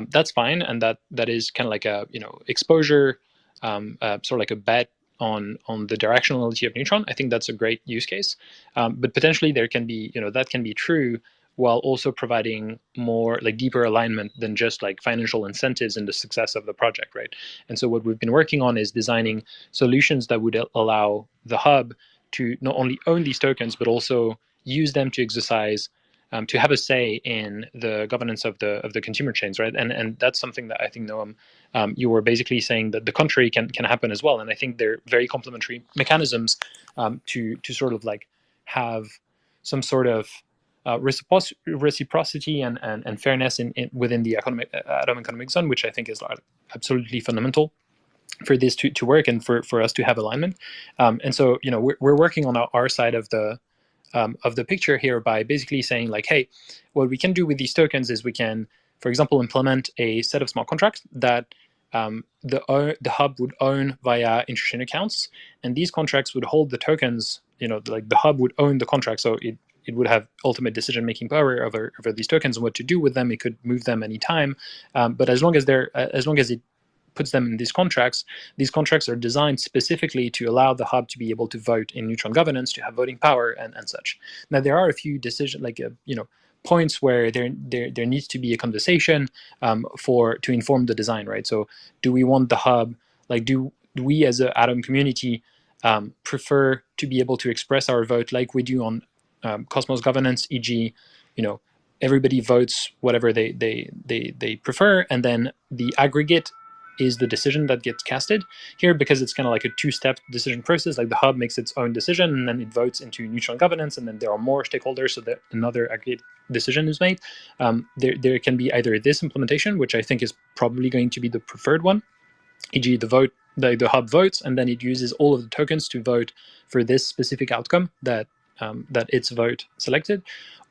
That's fine, and that is kind of like a exposure, sort of like a bet on the directionality of Neutron. I think that's a great use case, but potentially there can be that can be true while also providing more like deeper alignment than just like financial incentives in the success of the project, right? And so what we've been working on is designing solutions that would allow the Hub to not only own these tokens, but also use them to exercise, to have a say in the governance of the consumer chains, right? And that's something that I think, Noam, you were basically saying that the contrary can happen as well. And I think they're very complementary mechanisms to sort of like have some sort of reciprocity and fairness within the Atom Economic Zone, which I think is absolutely fundamental for this to work and for us to have alignment. And so we're working on our side of the picture here by basically saying like, hey, what we can do with these tokens is we can, for example, implement a set of smart contracts that the hub would own via interchain accounts, and these contracts would hold the tokens. Like the hub would own the contract, so it would have ultimate decision-making power over these tokens and what to do with them. It could move them anytime, but as long as it puts them in these contracts are designed specifically to allow the hub to be able to vote in neutron governance, to have voting power and such. Now there are a few points where there needs to be a conversation to inform the design, right? So do we want the hub, like do we as a Atom community prefer to be able to express our vote like we do on Cosmos governance, e.g., everybody votes whatever they prefer, and then the aggregate is the decision that gets casted here, because it's kind of like a two-step decision process. Like the hub makes its own decision, and then it votes into neutron governance, and then there are more stakeholders, so that another aggregate decision is made. There can be either this implementation, which I think is probably going to be the preferred one, e.g. the hub votes, and then it uses all of the tokens to vote for this specific outcome that its vote selected.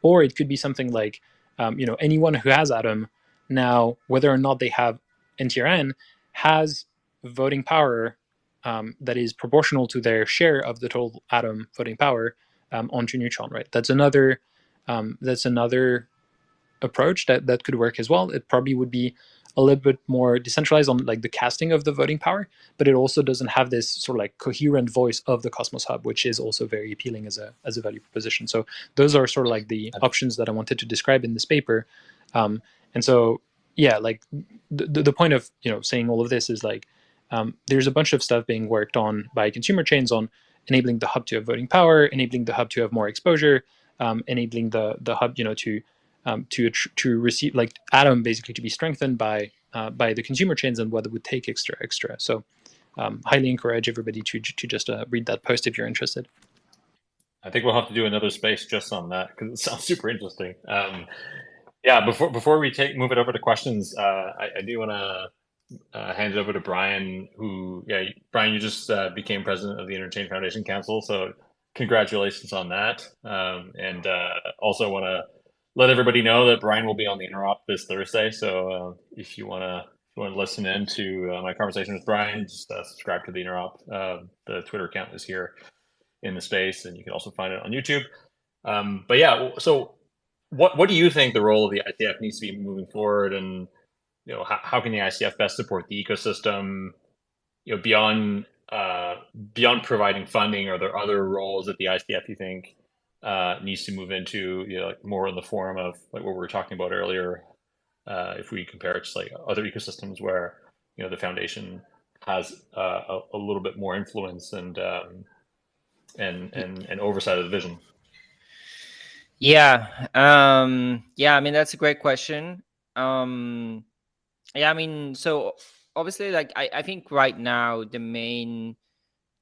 Or it could be something like anyone who has Atom now, whether or not they have NTRN, has voting power that is proportional to their share of the total Atom voting power onto neutron, right? That's another approach that could work as well. It probably would be a little bit more decentralized on like the casting of the voting power, but it also doesn't have this sort of like coherent voice of the Cosmos Hub, which is also very appealing as a value proposition. So those are sort of like the options that I wanted to describe in this paper. And so yeah, like the point of saying all of this is like there's a bunch of stuff being worked on by consumer chains on enabling the hub to have voting power, enabling the hub to have more exposure, enabling the hub to receive, like Atom basically to be strengthened by the consumer chains and what it would take extra. So highly encourage everybody to just read that post if you're interested. I think we'll have to do another space just on that because it sounds super interesting. Yeah, before we move it over to questions, I do want to hand it over to Brian. Brian, you just became president of the Interchain Foundation Council, so congratulations on that. And also want to let everybody know that Brian will be on the Interop this Thursday. So if you want to listen in to my conversation with Brian, just subscribe to the Interop. The Twitter account is here in the space, and you can also find it on YouTube. But yeah, so what do you think the role of the ICF needs to be moving forward, and how can the ICF best support the ecosystem? Beyond providing funding, are there other roles that the ICF you think needs to move into, like more in the form of like what we were talking about earlier? If we compare it to like other ecosystems where the foundation has a little bit more influence and oversight of the vision. Yeah, I mean that's a great question. So obviously, like I think right now the main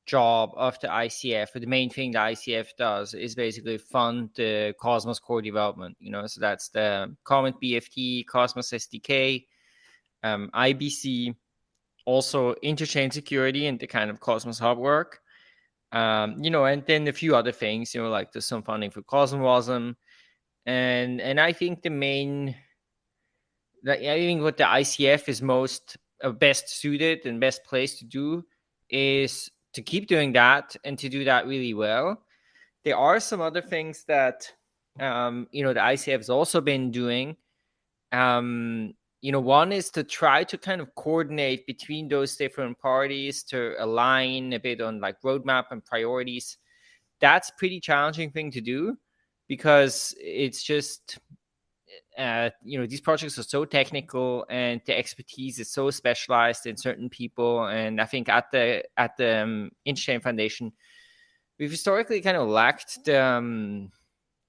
job of the ICF, or the main thing the ICF does, is basically fund the Cosmos core development. So that's the Comet BFT, Cosmos SDK, IBC, also interchain security and the kind of Cosmos Hub work. And then a few other things, like there's some funding for Cosmosm, and I think I think what the ICF is most best suited and best placed to do is to keep doing that and to do that really well. There are some other things that the ICF has also been doing. One is to try to kind of coordinate between those different parties to align a bit on like roadmap and priorities. That's a pretty challenging thing to do because it's just, these projects are so technical and the expertise is so specialized in certain people. And I think at the Interchain Foundation, we've historically kind of lacked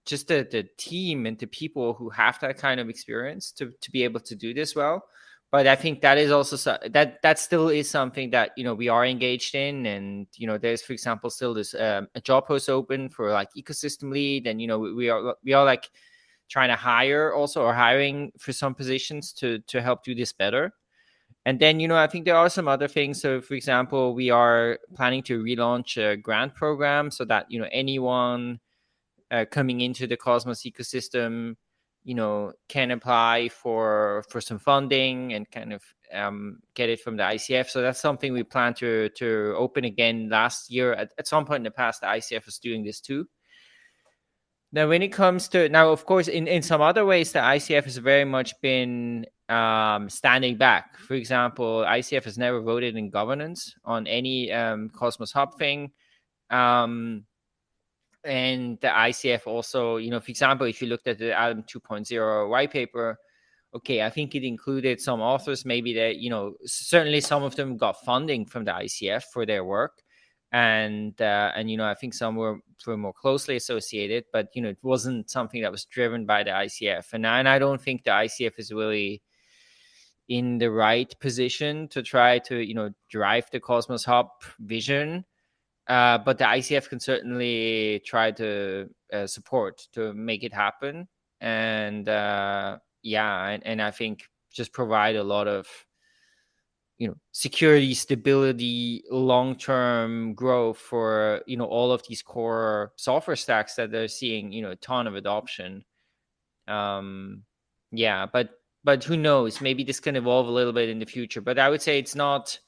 just the team and the people who have that kind of experience to be able to do this well. But I think that is also that still is something that we are engaged in, and there's, for example, still this a job post open for like ecosystem lead, and we are like trying to hire also, or hiring for some positions to help do this better. And then I think there are some other things. So for example, we are planning to relaunch a grant program so that anyone coming into the Cosmos ecosystem can apply for some funding and kind of get it from the ICF. So that's something we plan to open again last year. At some point in the past, the ICF was doing this too. Now, when it comes to of course, in some other ways, the ICF has very much been standing back. For example, ICF has never voted in governance on any Cosmos Hub thing. And the ICF also, for example, if you looked at the Atom 2.0 white paper, okay, I think it included some authors, maybe that, certainly some of them got funding from the ICF for their work. And I think some were more closely associated, but, it wasn't something that was driven by the ICF. And I don't think the ICF is really in the right position to try to, drive the Cosmos Hub vision. But the ICF can certainly try to support to make it happen. And and I think just provide a lot of security, stability, long-term growth for all of these core software stacks that they're seeing a ton of adoption. But who knows, maybe this can evolve a little bit in the future, but I would say it's not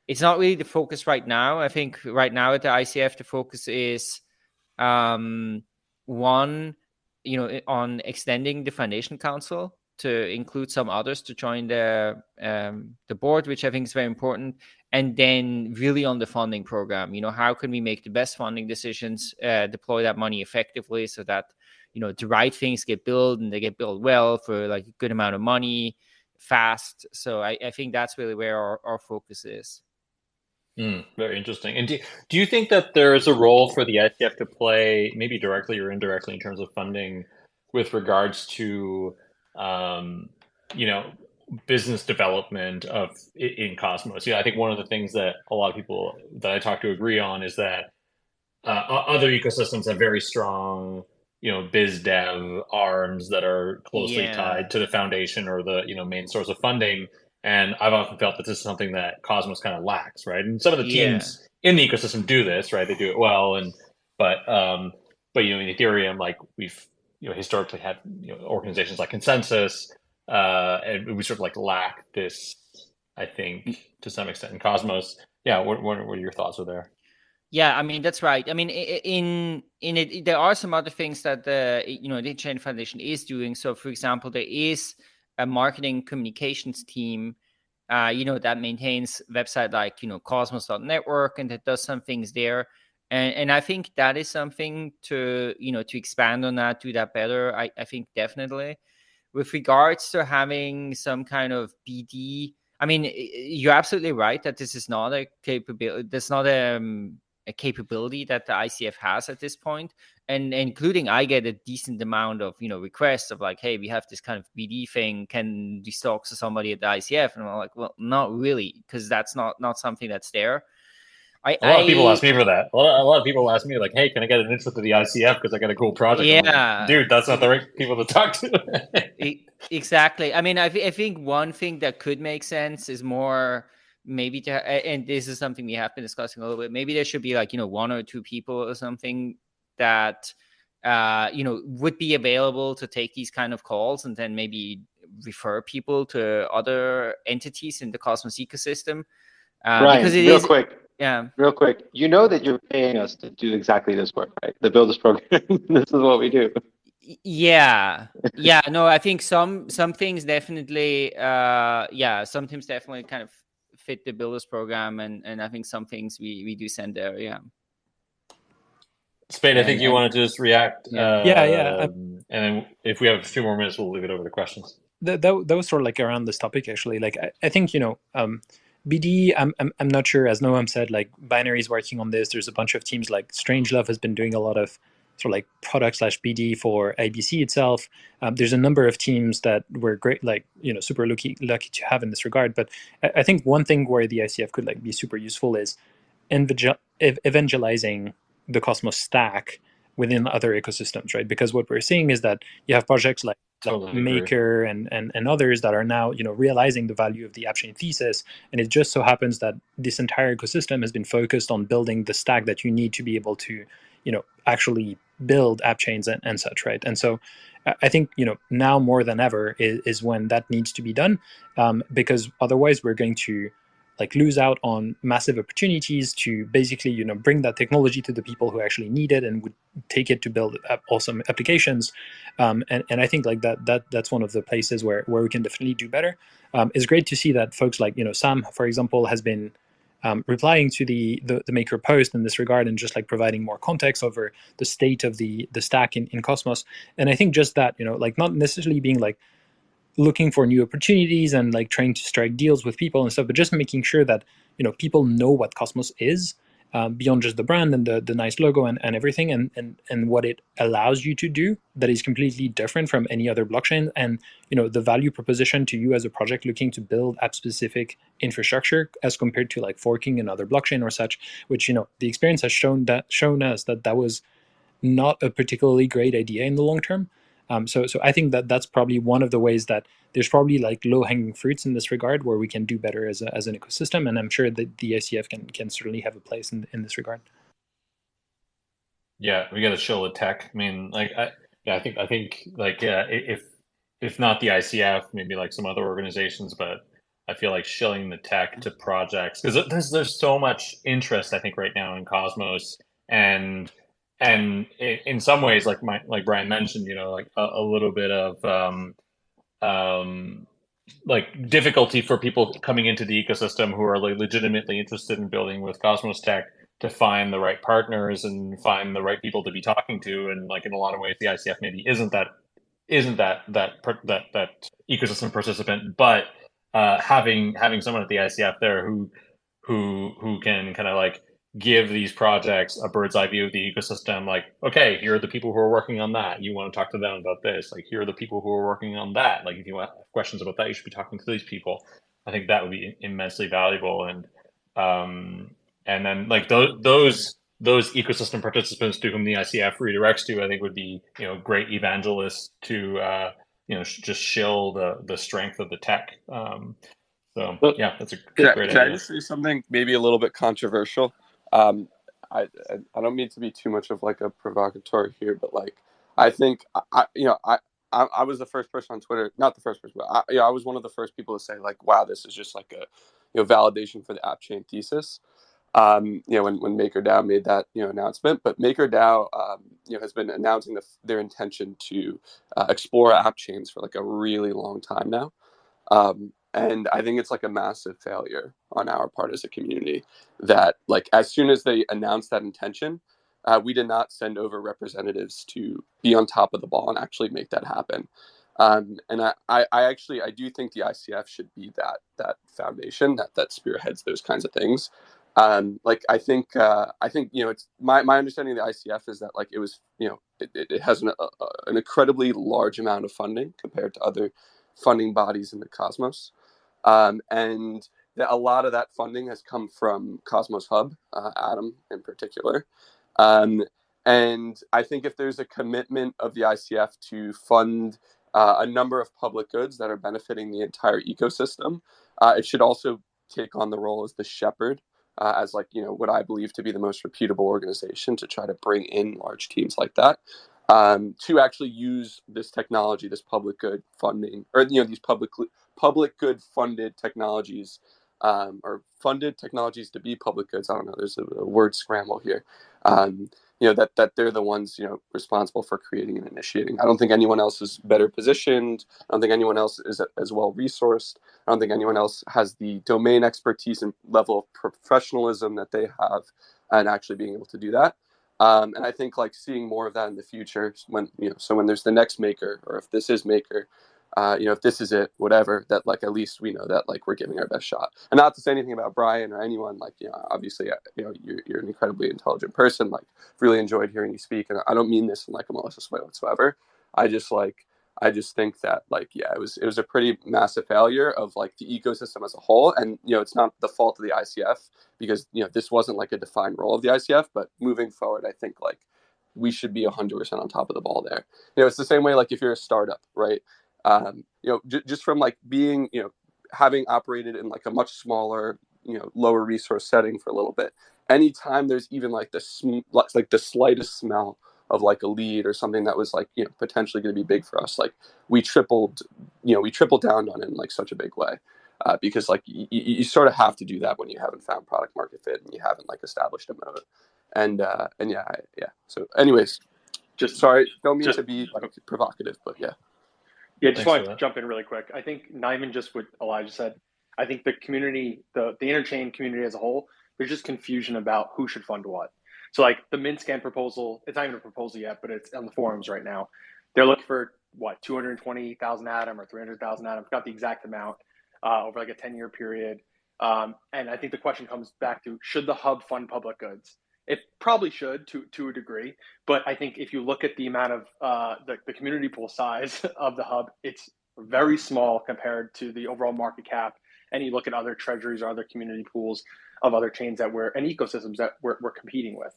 really the focus right now. I think right now at the ICF, the focus is one, on extending the Foundation Council to include some others to join the board, which I think is very important. And then really on the funding program, how can we make the best funding decisions, deploy that money effectively so that, the right things get built and they get built well for like a good amount of money fast. So I think that's really where our focus is. Very interesting. And do you think that there is a role for the ICF to play, maybe directly or indirectly, in terms of funding with regards to, business development in Cosmos? I think one of the things that a lot of people that I talk to agree on is that other ecosystems have very strong, biz dev arms that are closely tied to the foundation or the, main source of funding. And I've often felt that this is something that Cosmos kind of lacks, right? And some of the teams in the ecosystem do this, right? They do it well, but in Ethereum, like we've historically had organizations like Consensus, and we sort of like lack this, I think, to some extent in Cosmos. Yeah, what are your thoughts there? Yeah, I mean, that's right. I mean, in it, there are some other things that the the Chain Foundation is doing. So, for example, there is a marketing communications team, that maintains website like Cosmos.network, and that does some things there. And I think that is something to to expand on that, do that better. I think definitely. With regards to having some kind of BD, I mean, you're absolutely right that this is not a capability. That's not a capability that the ICF has at this point, and including I get a decent amount of requests of like, hey, we have this kind of BD thing, can we talk to somebody at the ICF? And I'm like, well, not really, because that's not something that's there. A lot of people ask me for that. A lot of people ask me like, hey, can I get an intro to the ICF because I got a cool project? Yeah, like, dude, that's not the right people to talk to. Exactly. I mean, I think one thing that could make sense is more maybe and this is something we have been discussing a little bit, maybe there should be like one or two people or something that would be available to take these kind of calls, and then maybe refer people to other entities in the Cosmos ecosystem. Brian, because it real is quick. Yeah. Real quick. You know that you're paying us to do exactly this work, right? To build this program. This is what we do. Yeah. No, I think some things definitely some things definitely kind of fit the builders program, and I think some things we do send there. Yeah. Spade, I think you want to just react. Yeah. And then if we have a few more minutes, we'll leave it over to questions. That was sort of like around this topic, actually. Like I think BD, I'm not sure. As Noam said, like Binary is working on this. There's a bunch of teams like Strangelove has been doing a lot of sort of like product/BD for IBC itself. There's a number of teams that we're great, like super lucky to have in this regard. But I think one thing where the ICF could like be super useful is evangelizing the Cosmos stack within other ecosystems, right? Because what we're seeing is that you have projects like Maker and others that are now realizing the value of the AppChain thesis, and it just so happens that this entire ecosystem has been focused on building the stack that you need to be able to actually build app chains and such, right? And so I think now more than ever is when that needs to be done, because otherwise we're going to like lose out on massive opportunities to basically bring that technology to the people who actually need it and would take it to build awesome applications. And I think like that's one of the places where we can definitely do better. It's great to see that folks like Sam, for example, has been replying to the maker post in this regard and just like providing more context over the state of the stack in Cosmos. And I think just that, like not necessarily being like looking for new opportunities and like trying to strike deals with people and stuff, but just making sure that people know what Cosmos is, beyond just the brand and the nice logo and everything, and what it allows you to do that is completely different from any other blockchain, and the value proposition to you as a project looking to build app specific infrastructure as compared to like forking another blockchain or such, which the experience has shown us that was not a particularly great idea in the long term. So I think that's probably one of the ways that there's probably like low hanging fruits in this regard where we can do better as an ecosystem, and I'm sure that the ICF can certainly have a place in this regard. Yeah, we got to chill the tech. I mean, like, I think, like, yeah, if not the ICF, maybe like some other organizations, but I feel like shilling the tech to projects because there's so much interest, I think, right now in Cosmos, and in some ways, like Brian mentioned, like a little bit of um, like difficulty for people coming into the ecosystem who are like legitimately interested in building with Cosmos Tech to find the right partners and find the right people to be talking to. And like in a lot of ways, the ICF maybe isn't that ecosystem participant, but having someone at the ICF there who can kind of like give these projects a bird's eye view of the ecosystem. Like, okay, here are the people who are working on that. You want to talk to them about this. Like, here are the people who are working on that. Like, if you have questions about that, you should be talking to these people. I think that would be immensely valuable. And then like those ecosystem participants to whom the ICF redirects to, I think would be great evangelists to just shill the strength of the tech. So yeah, that's a great idea. Can I just say something maybe a little bit controversial? I don't mean to be too much of like a provocateur here, but like I think I was the first person on Twitter, not the first person, but I was one of the first people to say like, wow, this is just like a validation for the app chain thesis. When MakerDAO made that announcement, but MakerDAO has been announcing their intention to explore app chains for like a really long time now. And I think it's like a massive failure on our part as a community that like as soon as they announced that intention, we did not send over representatives to be on top of the ball and actually make that happen. And I do think the ICF should be that foundation that spearheads those kinds of things. I think it's my understanding of the ICF is that like it was it has an incredibly large amount of funding compared to other funding bodies in the Cosmos. And a lot of that funding has come from Cosmos Hub, Adam in particular. And I think if there's a commitment of the ICF to fund a number of public goods that are benefiting the entire ecosystem, it should also take on the role as the shepherd, as like what I believe to be the most reputable organization to try to bring in large teams like that. To actually use this technology, this public good funding, or these public good funded technologies, or funded technologies to be public goods. I don't know. There's a word scramble here. That they're the ones responsible for creating and initiating. I don't think anyone else is better positioned. I don't think anyone else is as well resourced. I don't think anyone else has the domain expertise and level of professionalism that they have, and actually being able to do that. And I think like seeing more of that in the future when there's the next maker, or if this is maker, if this is it, whatever, that like at least we know that like we're giving our best shot. And not to say anything about Brian or anyone, like obviously you're an incredibly intelligent person. Like really enjoyed hearing you speak, and I don't mean this in like a malicious way whatsoever. I just think that like it was a pretty massive failure of like the ecosystem as a whole, and it's not the fault of the ICF because this wasn't like a defined role of the ICF. But moving forward, I think like we should be 100% on top of the ball there. It's the same way like if you're a startup, right? Just from like being having operated in like a much smaller lower resource setting for a little bit. Anytime there's even like the slightest smell of like a lead or something that was like potentially going to be big for us, like we tripled down on it in like such a big way, because like you sort of have to do that when you haven't found product market fit and you haven't like established a mode. And yeah. So anyways, just sorry, don't mean to be like provocative, but yeah. Yeah, just wanted to jump in really quick. I think not even just what Elijah said. I think the community, the interchain community as a whole, there's just confusion about who should fund what. So like the MintScan proposal, it's not even a proposal yet, but it's on the forums right now. They're looking for what, 220,000 Atom or 300,000 Atom. I forgot the exact amount over like a 10-year period. And I think the question comes back to, should the hub fund public goods? It probably should to a degree, but I think if you look at the amount of the community pool size of the hub, it's very small compared to the overall market cap. And you look at other treasuries or other community pools of other chains that and ecosystems that we're competing with.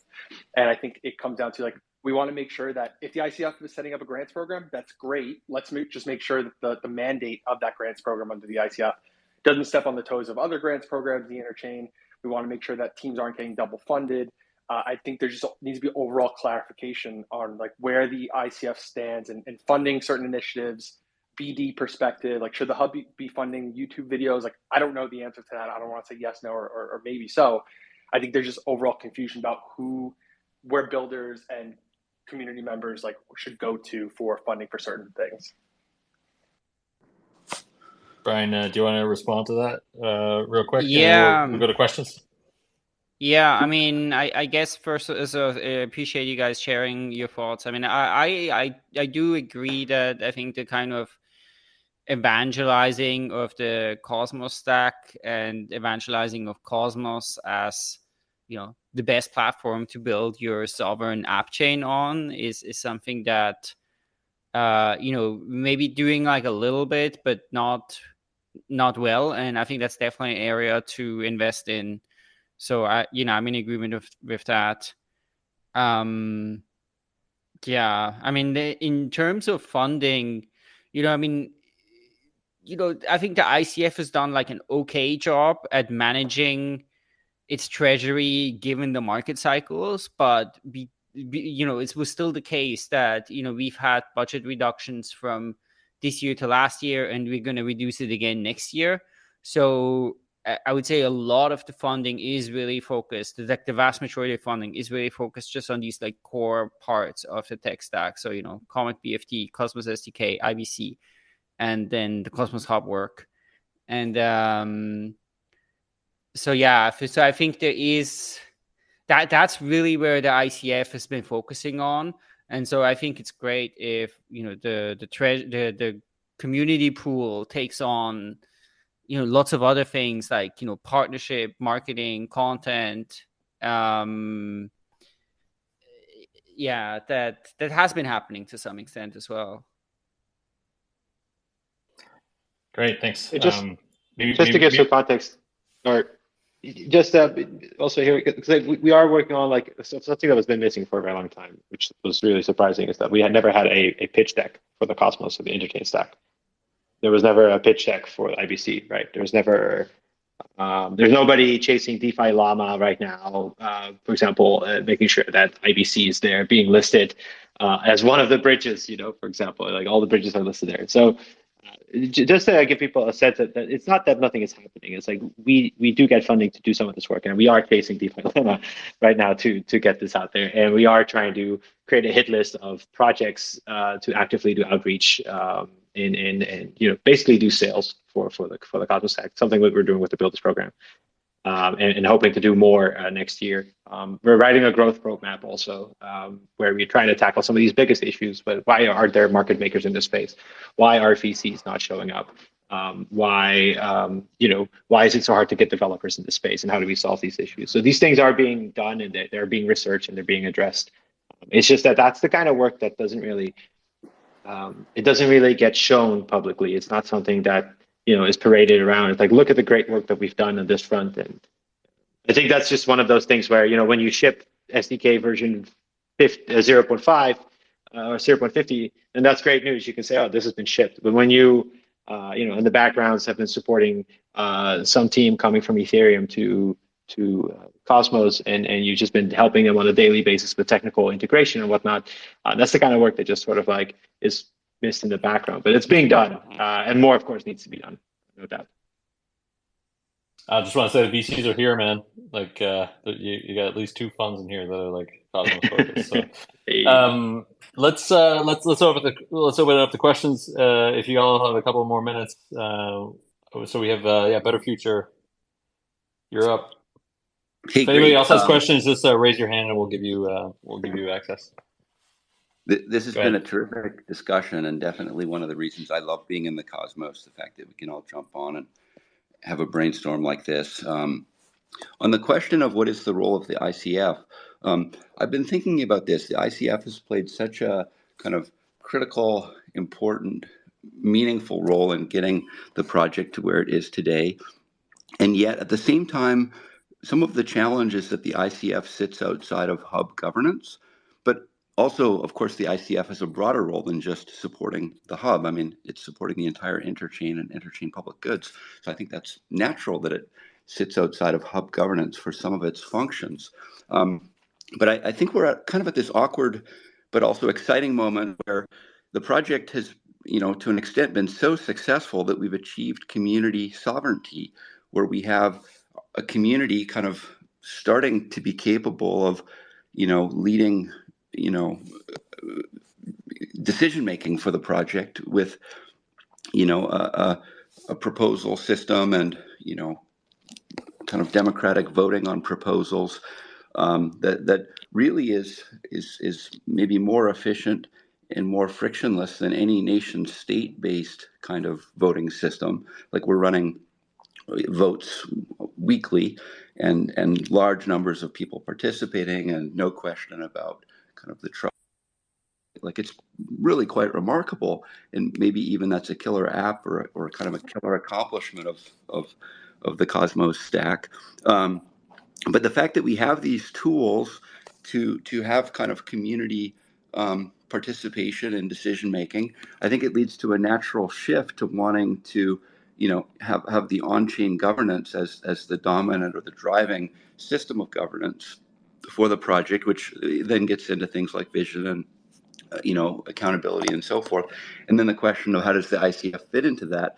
And I think it comes down to like, we want to make sure that if the ICF is setting up a grants program, that's great. Let's just make sure that the mandate of that grants program under the ICF doesn't step on the toes of other grants programs, the interchain. We want to make sure that teams aren't getting double funded. I think there just needs to be overall clarification on like where the ICF stands and funding certain initiatives, BD perspective. Like, should the hub be funding YouTube videos? Like, I don't know the answer to that. I don't want to say yes, no, or maybe so. I think there's just overall confusion about where builders and community members like should go to for funding for certain things. Brian, do you want to respond to that real quick? Yeah. We'll go to questions. Yeah, I mean, I guess first, I appreciate you guys sharing your thoughts. I mean, I do agree that I think the kind of evangelizing of the Cosmos stack and evangelizing of Cosmos as, the best platform to build your sovereign app chain on is something that, maybe doing like a little bit, but not well. And I think that's definitely an area to invest in. So I'm in agreement with that. Yeah, I mean, in terms of funding, I think the ICF has done like an okay job at managing its treasury given the market cycles, but it was still the case that we've had budget reductions from this year to last year, and we're going to reduce it again next year. So I would say a lot of the funding is really focused, like the vast majority of funding is really focused just on these like core parts of the tech stack. So, Comet BFT, Cosmos SDK, IBC, and then the Cosmos Hub work. And so I think there is that's really where the ICF has been focusing on. And so I think it's great if, the community pool takes on lots of other things like, partnership, marketing, content. That has been happening to some extent as well. Great, thanks. Just to give some context, or just also here, because we are working on like something that has been missing for a very long time, which was really surprising, is that we had never had a pitch deck for the Cosmos or the interchain stack. There was never a pitch deck for IBC, right? There's nobody chasing DeFi Llama right now, for example, making sure that IBC is there being listed as one of the bridges, for example, like all the bridges are listed there. So just to give people a sense that it's not that nothing is happening. It's like we do get funding to do some of this work, and we are chasing DeFi Llama right now to get this out there, and we are trying to create a hit list of projects to actively do outreach and basically do sales for the Cosmos stack, something that we're doing with the Builders program, and hoping to do more next year. We're writing a growth roadmap also, where we're trying to tackle some of these biggest issues. But why aren't there market makers in this space? Why are VCs not showing up? Why is it so hard to get developers in this space? And how do we solve these issues? So these things are being done, and they're being researched, and they're being addressed. It's just that's the kind of work that doesn't really get shown publicly. It's not something that is paraded around. It's like, look at the great work that we've done on this front. And I think that's just one of those things where when you ship SDK version 0.5 or 0.50, and that's great news. You can say, oh, this has been shipped. But when you in the backgrounds have been supporting some team coming from Ethereum to Cosmos, and you've just been helping them on a daily basis with technical integration and whatnot. That's the kind of work that just sort of like is missed in the background, but it's being done, and more, of course, needs to be done, no doubt. I just want to say the VCs are here, man. Like, you got at least 2 funds in here that are like Cosmos focused. So, let's open it up to questions. If you all have a couple more minutes, so we have Better Future. You're up. Hey, if anybody great. else has questions, just raise your hand and we'll give you access. This has been a terrific discussion, and definitely one of the reasons I love being in the Cosmos, the fact that we can all jump on and have a brainstorm like this. On the question of what is the role of the ICF, I've been thinking about this. The ICF has played such a kind of critical, important, meaningful role in getting the project to where it is today. And yet, at the same time, some of the challenges that the ICF sits outside of Hub governance, but also, of course, the ICF has a broader role than just supporting the Hub. I mean, it's supporting the entire interchain and interchain public goods. So I think that's natural that it sits outside of Hub governance for some of its functions. But I think we're at this awkward but also exciting moment where the project has, to an extent been so successful that we've achieved community sovereignty, where we have a community kind of starting to be capable of, leading, decision making for the project with, a proposal system and, kind of democratic voting on proposals that really is maybe more efficient and more frictionless than any nation state-based kind of voting system. Like, we're running votes weekly and large numbers of people participating, and no question about kind of the trust. Like, it's really quite remarkable, and maybe even that's a killer app or kind of a killer accomplishment of the Cosmos stack. But the fact that we have these tools to have kind of community participation and decision making, I think it leads to a natural shift to wanting to, have the on-chain governance as the dominant or the driving system of governance for the project, which then gets into things like vision and accountability and so forth. And then the question of how does the ICF fit into that?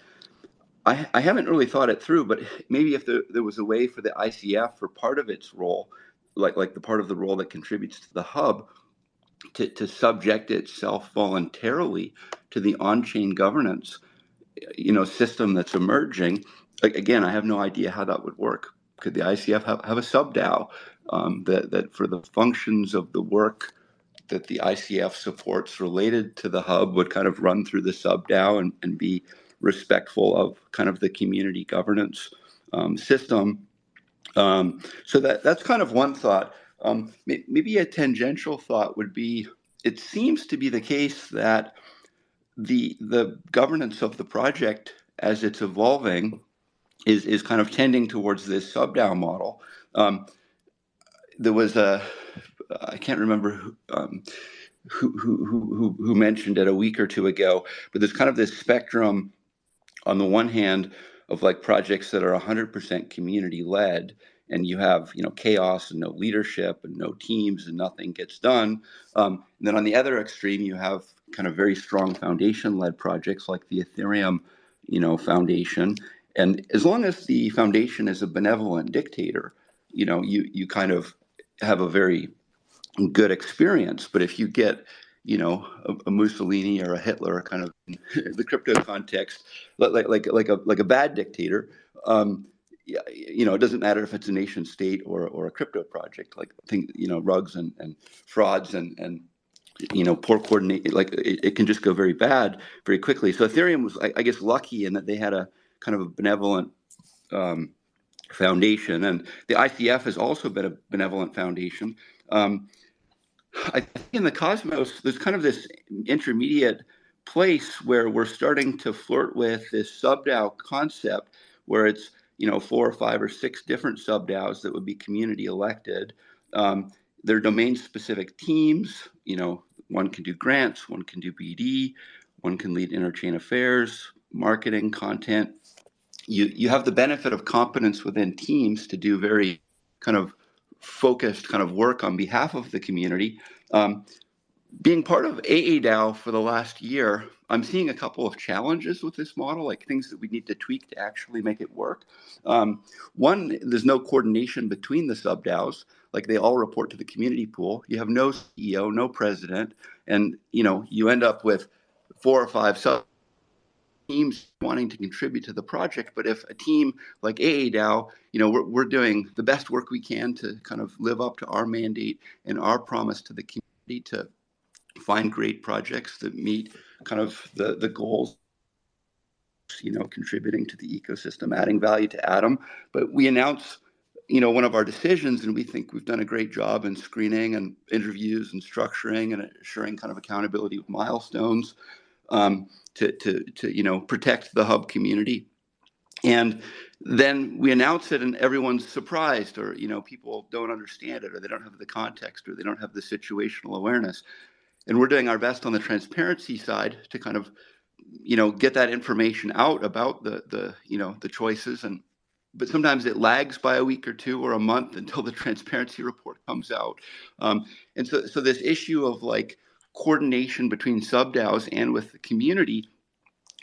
I haven't really thought it through, but maybe if there was a way for the ICF, for part of its role, like the part of the role that contributes to the hub, to subject itself voluntarily to the on-chain governance, system that's emerging. Again, I have no idea how that would work. Could the ICF have a sub-DAO that for the functions of the work that the ICF supports related to the hub would kind of run through the sub-DAO and be respectful of kind of the community governance system? So that's kind of one thought. Maybe a tangential thought would be, it seems to be the case that the governance of the project as it's evolving is kind of tending towards this sub-DAO model. There was I can't remember who mentioned it a week or two ago, but there's kind of this spectrum on the one hand of like projects that are 100% community led, and you have chaos and no leadership and no teams and nothing gets done. And then on the other extreme, you have kind of very strong foundation led projects like the Ethereum foundation. And as long as the foundation is a benevolent dictator, you kind of have a very good experience. But if you get a Mussolini or a Hitler kind of in the crypto context, like a bad dictator, it doesn't matter if it's a nation state or a crypto project. Like, rugs and frauds and poor coordinate, like it can just go very bad very quickly. So Ethereum was, I guess, lucky in that they had a kind of a benevolent foundation, and the ICF has also been a benevolent foundation. I think in the Cosmos, there's kind of this intermediate place where we're starting to flirt with this sub-DAO concept, where it's 4 or 5 or 6 different sub-DAOs that would be community elected. They're domain-specific teams. One can do grants, one can do BD, one can lead interchain affairs, marketing, content. you have the benefit of competence within teams to do very kind of focused kind of work on behalf of the community. Being part of AADAO for the last year, I'm seeing a couple of challenges with this model, like things that we need to tweak to actually make it work. One, there's no coordination between the sub-DAOs. Like they all report to the community pool. You have no CEO, no president, and you end up with 4 or 5 sub teams wanting to contribute to the project. But if a team like AADAO, we're doing the best work we can to kind of live up to our mandate and our promise to the community to find great projects that meet kind of the goals, contributing to the ecosystem, adding value to Atom. But we announce, one of our decisions, and we think we've done a great job in screening and interviews and structuring and assuring kind of accountability with milestones to protect the Hub community. And then we announce it and everyone's surprised, or, people don't understand it, or they don't have the context, or they don't have the situational awareness. And we're doing our best on the transparency side to kind of, get that information out about the choices. But sometimes it lags by a week or 2 or a month until the transparency report comes out. And so this issue of like coordination between sub-DAOs and with the community,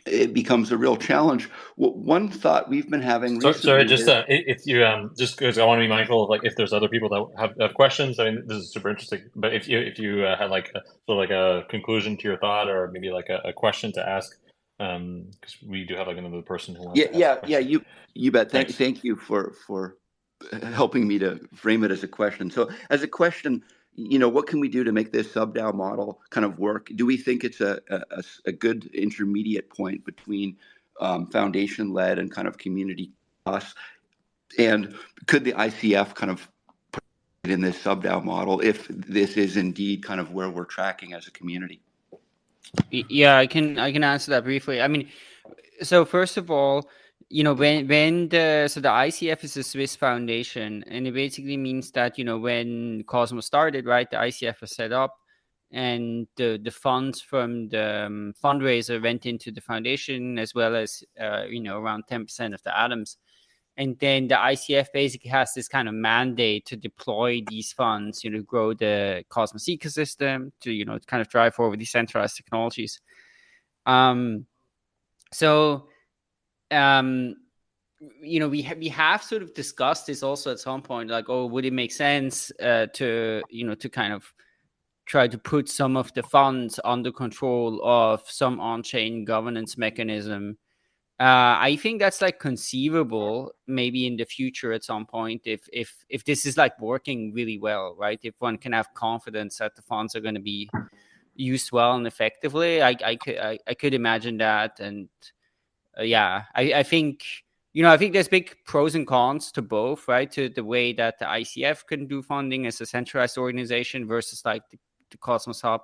it becomes a real challenge. One thought we've been having recently. Sorry, just if you just because I want to be mindful of like if there's other people that have questions. I mean, this is super interesting. But if you had like a conclusion to your thought, or maybe like a question to ask, because we do have like another person who wants. Yeah. You bet. Thank you for helping me to frame it as a question. So as a question, what can we do to make this sub-DAO model kind of work? Do we think it's a good intermediate point between foundation-led and kind of community costs? And could the ICF kind of put it in this sub-DAO model if this is indeed kind of where we're tracking as a community? Yeah, I can answer that briefly. I mean, so first of all, when the ICF is a Swiss foundation, and it basically means that when Cosmos started, right, the ICF was set up, and the funds from the fundraiser went into the foundation, as well as around 10% of the atoms. And then the ICF basically has this kind of mandate to deploy these funds, grow the Cosmos ecosystem, to kind of drive forward decentralized technologies. We have sort of discussed this also at some point, like, would it make sense to kind of try to put some of the funds under control of some on-chain governance mechanism? I think that's like conceivable, maybe in the future at some point, if this is like working really well, right? If one can have confidence that the funds are going to be used well and effectively, I could imagine that. And I think there's big pros and cons to both, right? To the way that the ICF can do funding as a centralized organization versus like the Cosmos Hub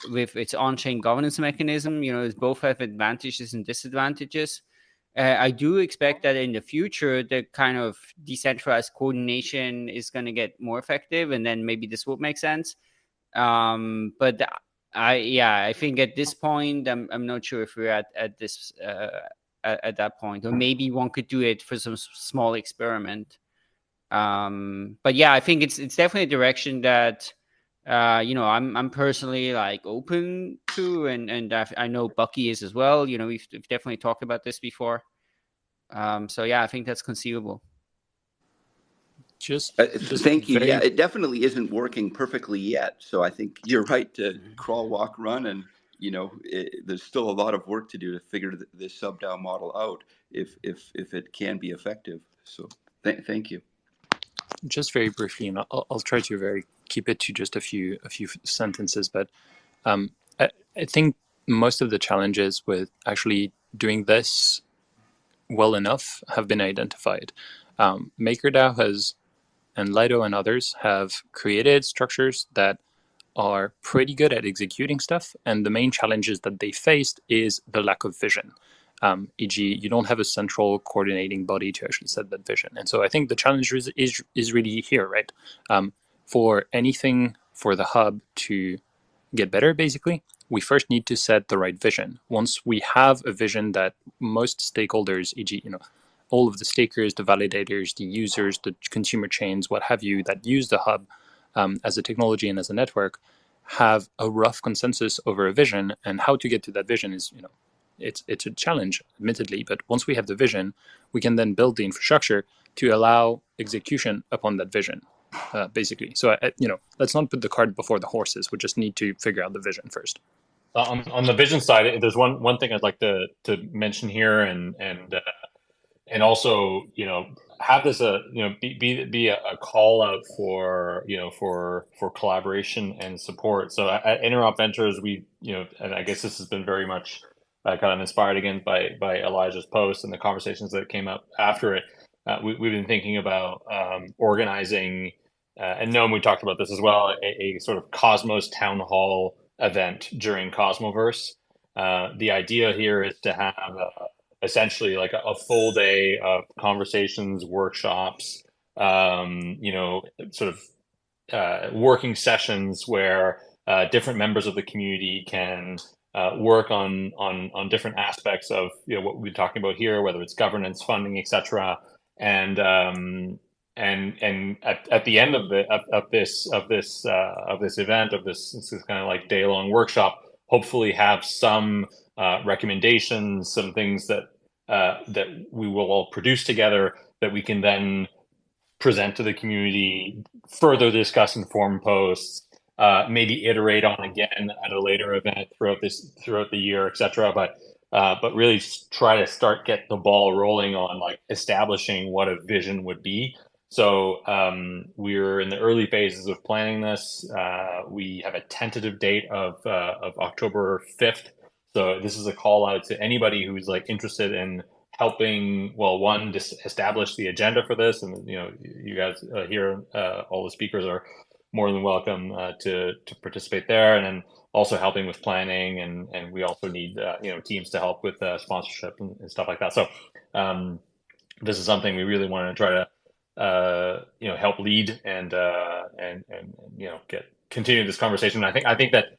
with its on-chain governance mechanism. Both have advantages and disadvantages. I do expect that in the future, the kind of decentralized coordination is going to get more effective, and then maybe this would make sense. But I think at this point, I'm not sure if we're at this at that point, or maybe one could do it for some small experiment. But yeah, I think it's definitely a direction that I'm personally like open to, and I know Bucky is as well. We've definitely talked about this before. So yeah, I think that's conceivable. Just thank you. Yeah, it definitely isn't working perfectly yet. So I think you're right to crawl, walk, run, and there's still a lot of work to do to figure this sub-DAO model out if it can be effective. So thank you. Just very briefly, and I'll try to keep it to just a few sentences, but I think most of the challenges with actually doing this well enough have been identified. MakerDAO and Lido and others have created structures that are pretty good at executing stuff, and the main challenges that they faced is the lack of vision. E.g., you don't have a central coordinating body to actually set that vision. And so I think the challenge is really here, right? For anything for the hub to get better, basically, we first need to set the right vision. Once we have a vision that most stakeholders, e.g., all of the stakers, the validators, the users, the consumer chains, what have you, that use the hub as a technology and as a network, have a rough consensus over a vision, and how to get to that vision is, it's a challenge, admittedly, but once we have the vision, we can then build the infrastructure to allow execution upon that vision, basically. So, let's not put the cart before the horses. We just need to figure out the vision first. On the vision side, there's one thing I'd like to mention here, and also, have this be a call out for for collaboration and support. So at Interop Ventures, we and I guess this has been very much kind of inspired again by Elijah's post and the conversations that came up after it. We've been thinking about organizing, and Noam, we talked about this as well, a sort of Cosmos town hall event during Cosmoverse. The idea here is to have essentially like a full day of conversations, workshops, sort of working sessions where different members of the community can work on different aspects of what we're talking about here, whether it's governance, funding, etc. And at the end of this event, of this kind of like day-long workshop, hopefully have some recommendations, some things that we will all produce together that we can then present to the community, further discuss in forum posts, maybe iterate on again at a later event throughout the year, etc. But really try to get the ball rolling on like establishing what a vision would be. So we're in the early phases of planning this. We have a tentative date of October 5th. So this is a call out to anybody who's like interested in helping, well, one, just establish the agenda for this. And, you guys here, all the speakers are more than welcome to participate there. And then also helping with planning. And we also need, teams to help with sponsorship and stuff like that. So this is something we really want to try to, help lead and continue this conversation. And I think that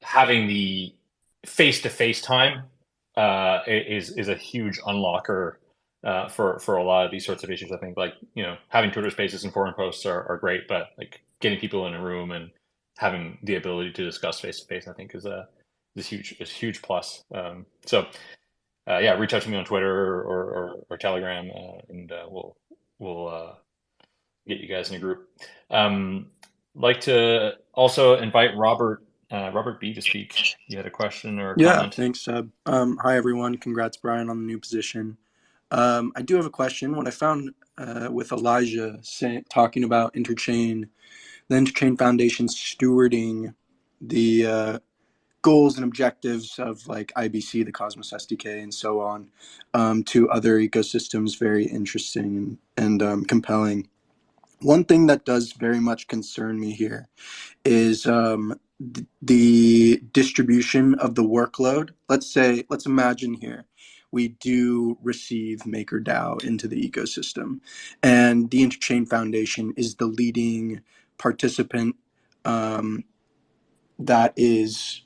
having the face-to-face time is a huge unlocker for a lot of these sorts of issues. I think having Twitter Spaces and forum posts are great, but like getting people in a room and having the ability to discuss face-to-face, I think is huge plus. So reach out to me on Twitter or Telegram, and we'll get you guys in a group. Like to also invite Robert B to speak. You had a question or a comment? Thanks, Seb. Hi, everyone. Congrats, Brian, on the new position. I do have a question. What I found with Elijah talking about the Interchain Foundation stewarding the goals and objectives of like IBC, the Cosmos SDK, and so on, to other ecosystems, very interesting and compelling. One thing that does very much concern me here is the distribution of the workload. Let's imagine here we do receive MakerDAO into the ecosystem, and the Interchain Foundation is the leading participant that is,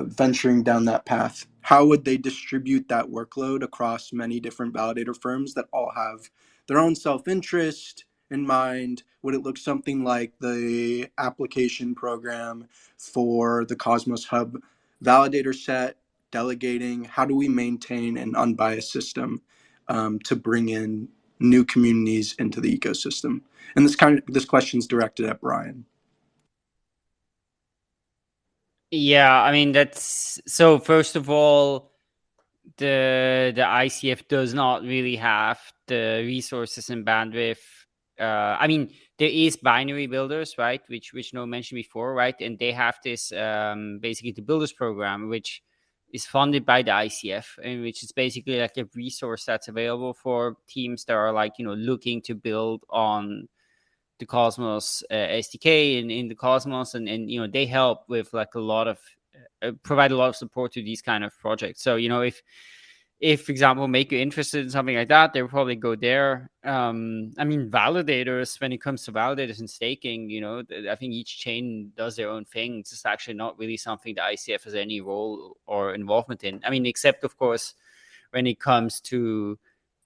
venturing down that path. How would they distribute that workload across many different validator firms that all have their own self-interest in mind? Would it look something like the application program for the Cosmos Hub validator set, delegating? How do we maintain an unbiased system to bring in new communities into the ecosystem? And this question is directed at Brian. Yeah, I mean, that's so. First of all, the ICF does not really have the resources and bandwidth. I mean, there is binary builders, right? Which Noam mentioned before, right? And they have this basically the builders program, which is funded by the ICF, and which is basically like a resource that's available for teams that are like looking to build on the Cosmos SDK in the Cosmos, and they help with like a lot of provide a lot of support to these kind of projects. So if if, for example, make you interested in something like that, they'll probably go there. I mean, validators, when it comes to validators and staking, I think each chain does their own thing. It's just actually not really something the ICF has any role or involvement in. I mean, except, of course, when it comes to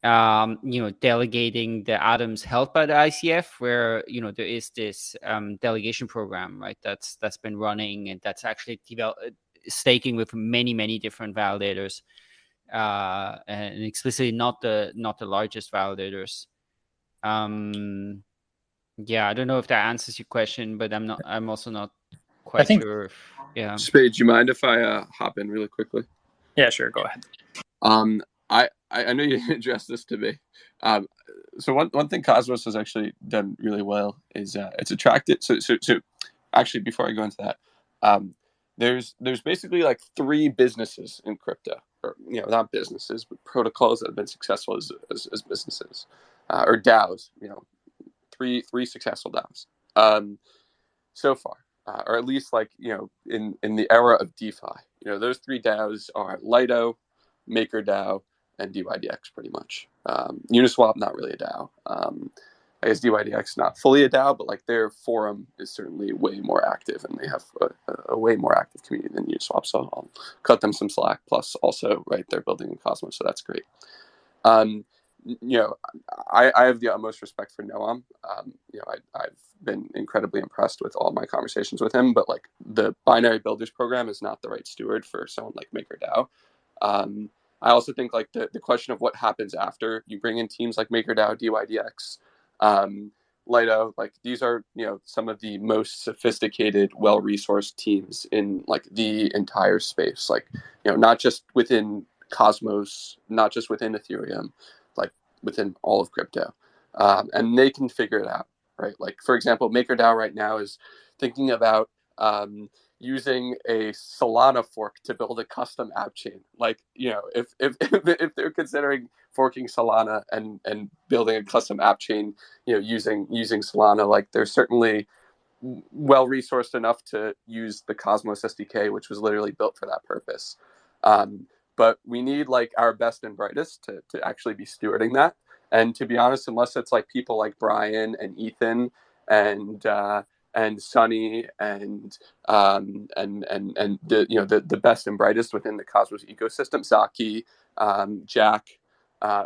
delegating the atoms held by the ICF, where there is this delegation program, right? That's been running, and that's actually staking with many different validators, and explicitly not the largest validators. Yeah, I don't know if that answers your question, but I'm also not quite sure. Yeah. Spade, do you mind if I hop in really quickly? Yeah, sure. Go ahead. I know you didn't address this to me. So one thing Cosmos has actually done really well is it's attracted. So actually, before I go into that, there's basically like 3 businesses in crypto, or not businesses, but protocols that have been successful as businesses, or DAOs. Three successful DAOs so far, or at least like in the era of DeFi. Those 3 DAOs are Lido, MakerDAO, and DYDX, pretty much. Uniswap, not really a DAO. I guess DYDX not fully a DAO, but like their forum is certainly way more active, and they have a way more active community than Uniswap. So I'll cut them some slack. Plus, also, right, they're building in Cosmos, so that's great. I have the utmost respect for Noam. I've been incredibly impressed with all my conversations with him, but like the binary builders program is not the right steward for someone like MakerDAO. I also think like the question of what happens after you bring in teams like MakerDAO, DYDX, Lido, like these are some of the most sophisticated, well-resourced teams in like the entire space. Like not just within Cosmos, not just within Ethereum, like within all of crypto, and they can figure it out, right? Like for example, MakerDAO right now is thinking about using a Solana fork to build a custom app chain. Like if they're considering forking Solana and building a custom app chain, using Solana, like they're certainly well resourced enough to use the Cosmos SDK, which was literally built for that purpose. But we need like our best and brightest to actually be stewarding that. And to be honest, unless it's like people like Brian and Ethan and Sunny and the best and brightest within the Cosmos ecosystem, Zaki, Jack,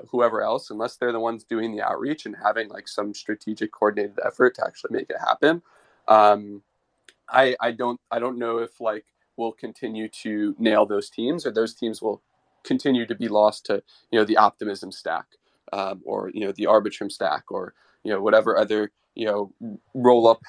whoever else, unless they're the ones doing the outreach and having like some strategic coordinated effort to actually make it happen, I don't know if like we'll continue to nail those teams, or those teams will continue to be lost to the Optimism stack, or the Arbitrum stack, or whatever other roll up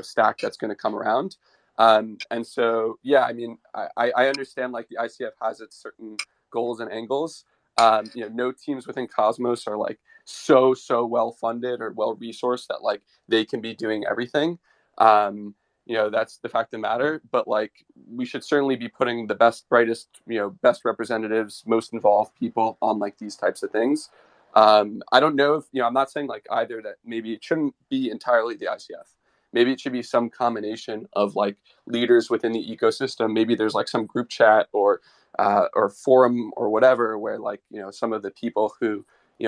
stack that's going to come around. And so yeah, I mean, I understand like the ICF has its certain goals and angles. No teams within Cosmos are like so well funded or well resourced that like they can be doing everything. That's the fact of the matter. But like, we should certainly be putting the best, brightest, best representatives, most involved people on like these types of things. I don't know if I'm not saying like either that maybe it shouldn't be entirely the ICF. Maybe it should be some combination of like leaders within the ecosystem. Maybe there's like some group chat or forum or whatever where like some of the people who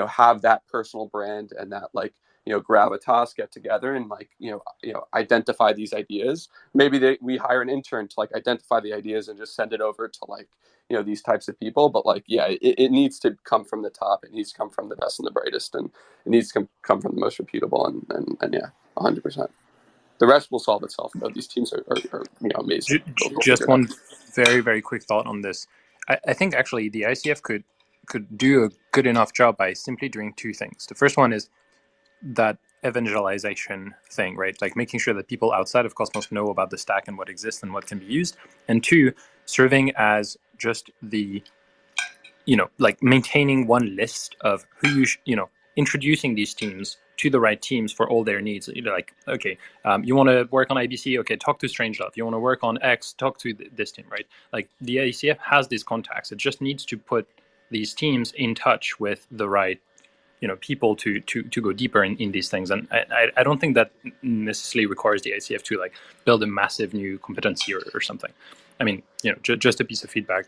have that personal brand and that like gravitas get together and like identify these ideas. Maybe we hire an intern to like identify the ideas and just send it over to like these types of people. But like it needs to come from the top. It needs to come from the best and the brightest, and it needs to come from the most reputable. And yeah, 100%. The rest will solve itself, though. These teams are amazing. Just one very quick thought on this. I think actually the ICF could do a good enough job by simply doing 2 things. The first one is that evangelization thing, right? Like making sure that people outside of Cosmos know about the stack and what exists and what can be used. And 2, serving as just the, like maintaining one list of who introducing these teams to the right teams for all their needs. Like, okay, you want to work on IBC? Okay, talk to Strangelove. You want to work on X? Talk to this team, right? Like the ICF has these contacts. It just needs to put these teams in touch with the right people to go deeper in these things. And I don't think that necessarily requires the ICF to like build a massive new competency or something. I mean, just a piece of feedback.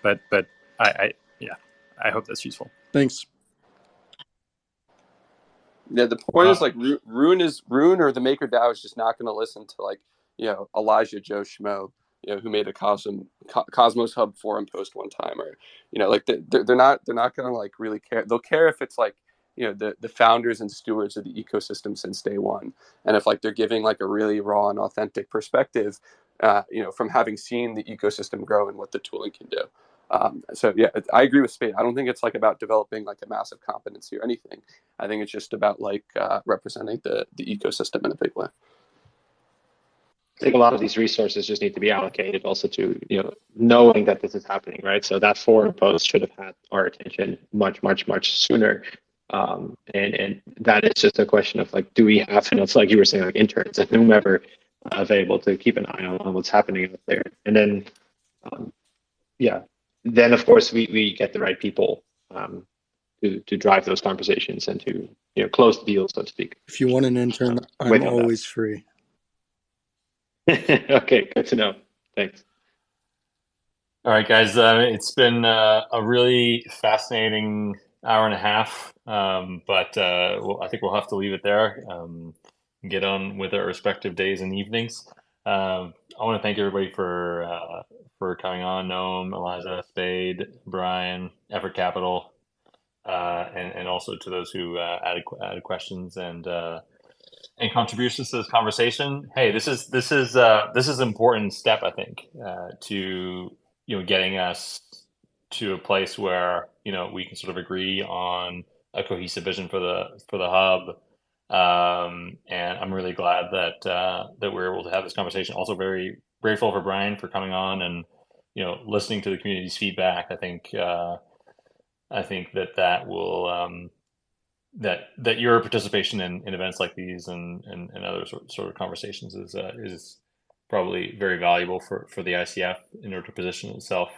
But I hope that's useful. Thanks. Yeah, the point is like Rune or the Maker DAO is just not going to listen to like Elijah Joe Schmo, who made a Cosmos Hub forum post one time, or like they're not going to like really care. They'll care if it's like the founders and stewards of the ecosystem since day one, and if like they're giving like a really raw and authentic perspective, from having seen the ecosystem grow and what the tooling can do. So yeah, I agree with Spade. I don't think it's like about developing like a massive competency or anything. I think it's just about like representing the ecosystem in a big way. I think a lot of these resources just need to be allocated also to knowing that this is happening, right? So that forum post should have had our attention much sooner, and that is just a question of like, do we have enough, like you were saying, like interns and whomever available to keep an eye on what's happening out there, and then then of course we get the right people to drive those conversations and to close the deal, so to speak. If you want an intern, I'm always free. Okay, good to know. Thanks. All right, guys. It's been a really fascinating hour and a half, but I think we'll have to leave it there. Get on with our respective days and evenings. I want to thank everybody for coming on. Noam, Eliza, Spade, Brian, Effort Capital, and also to those who added questions and contributions to this conversation. Hey, this is an important step, I think, to getting us to a place where we can sort of agree on a cohesive vision for the hub. And I'm really glad that we're able to have this conversation. Also, very grateful for Brian for coming on and listening to the community's feedback. I think that will that your participation in events like these and other sort of conversations is probably very valuable for the ICF in order to position itself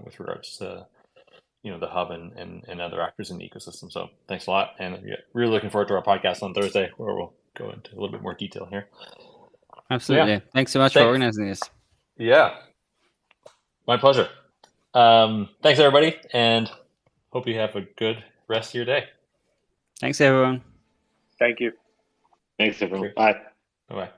with regards to the hub and other actors in the ecosystem. So thanks a lot, and really looking forward to our podcast on Thursday where we'll go into a little bit more detail here. Absolutely. Thanks so much for organizing this. Yeah, my pleasure. Thanks everybody, and hope you have a good rest of your day. Thanks everyone. Thank you. Thanks everyone. Bye. Bye.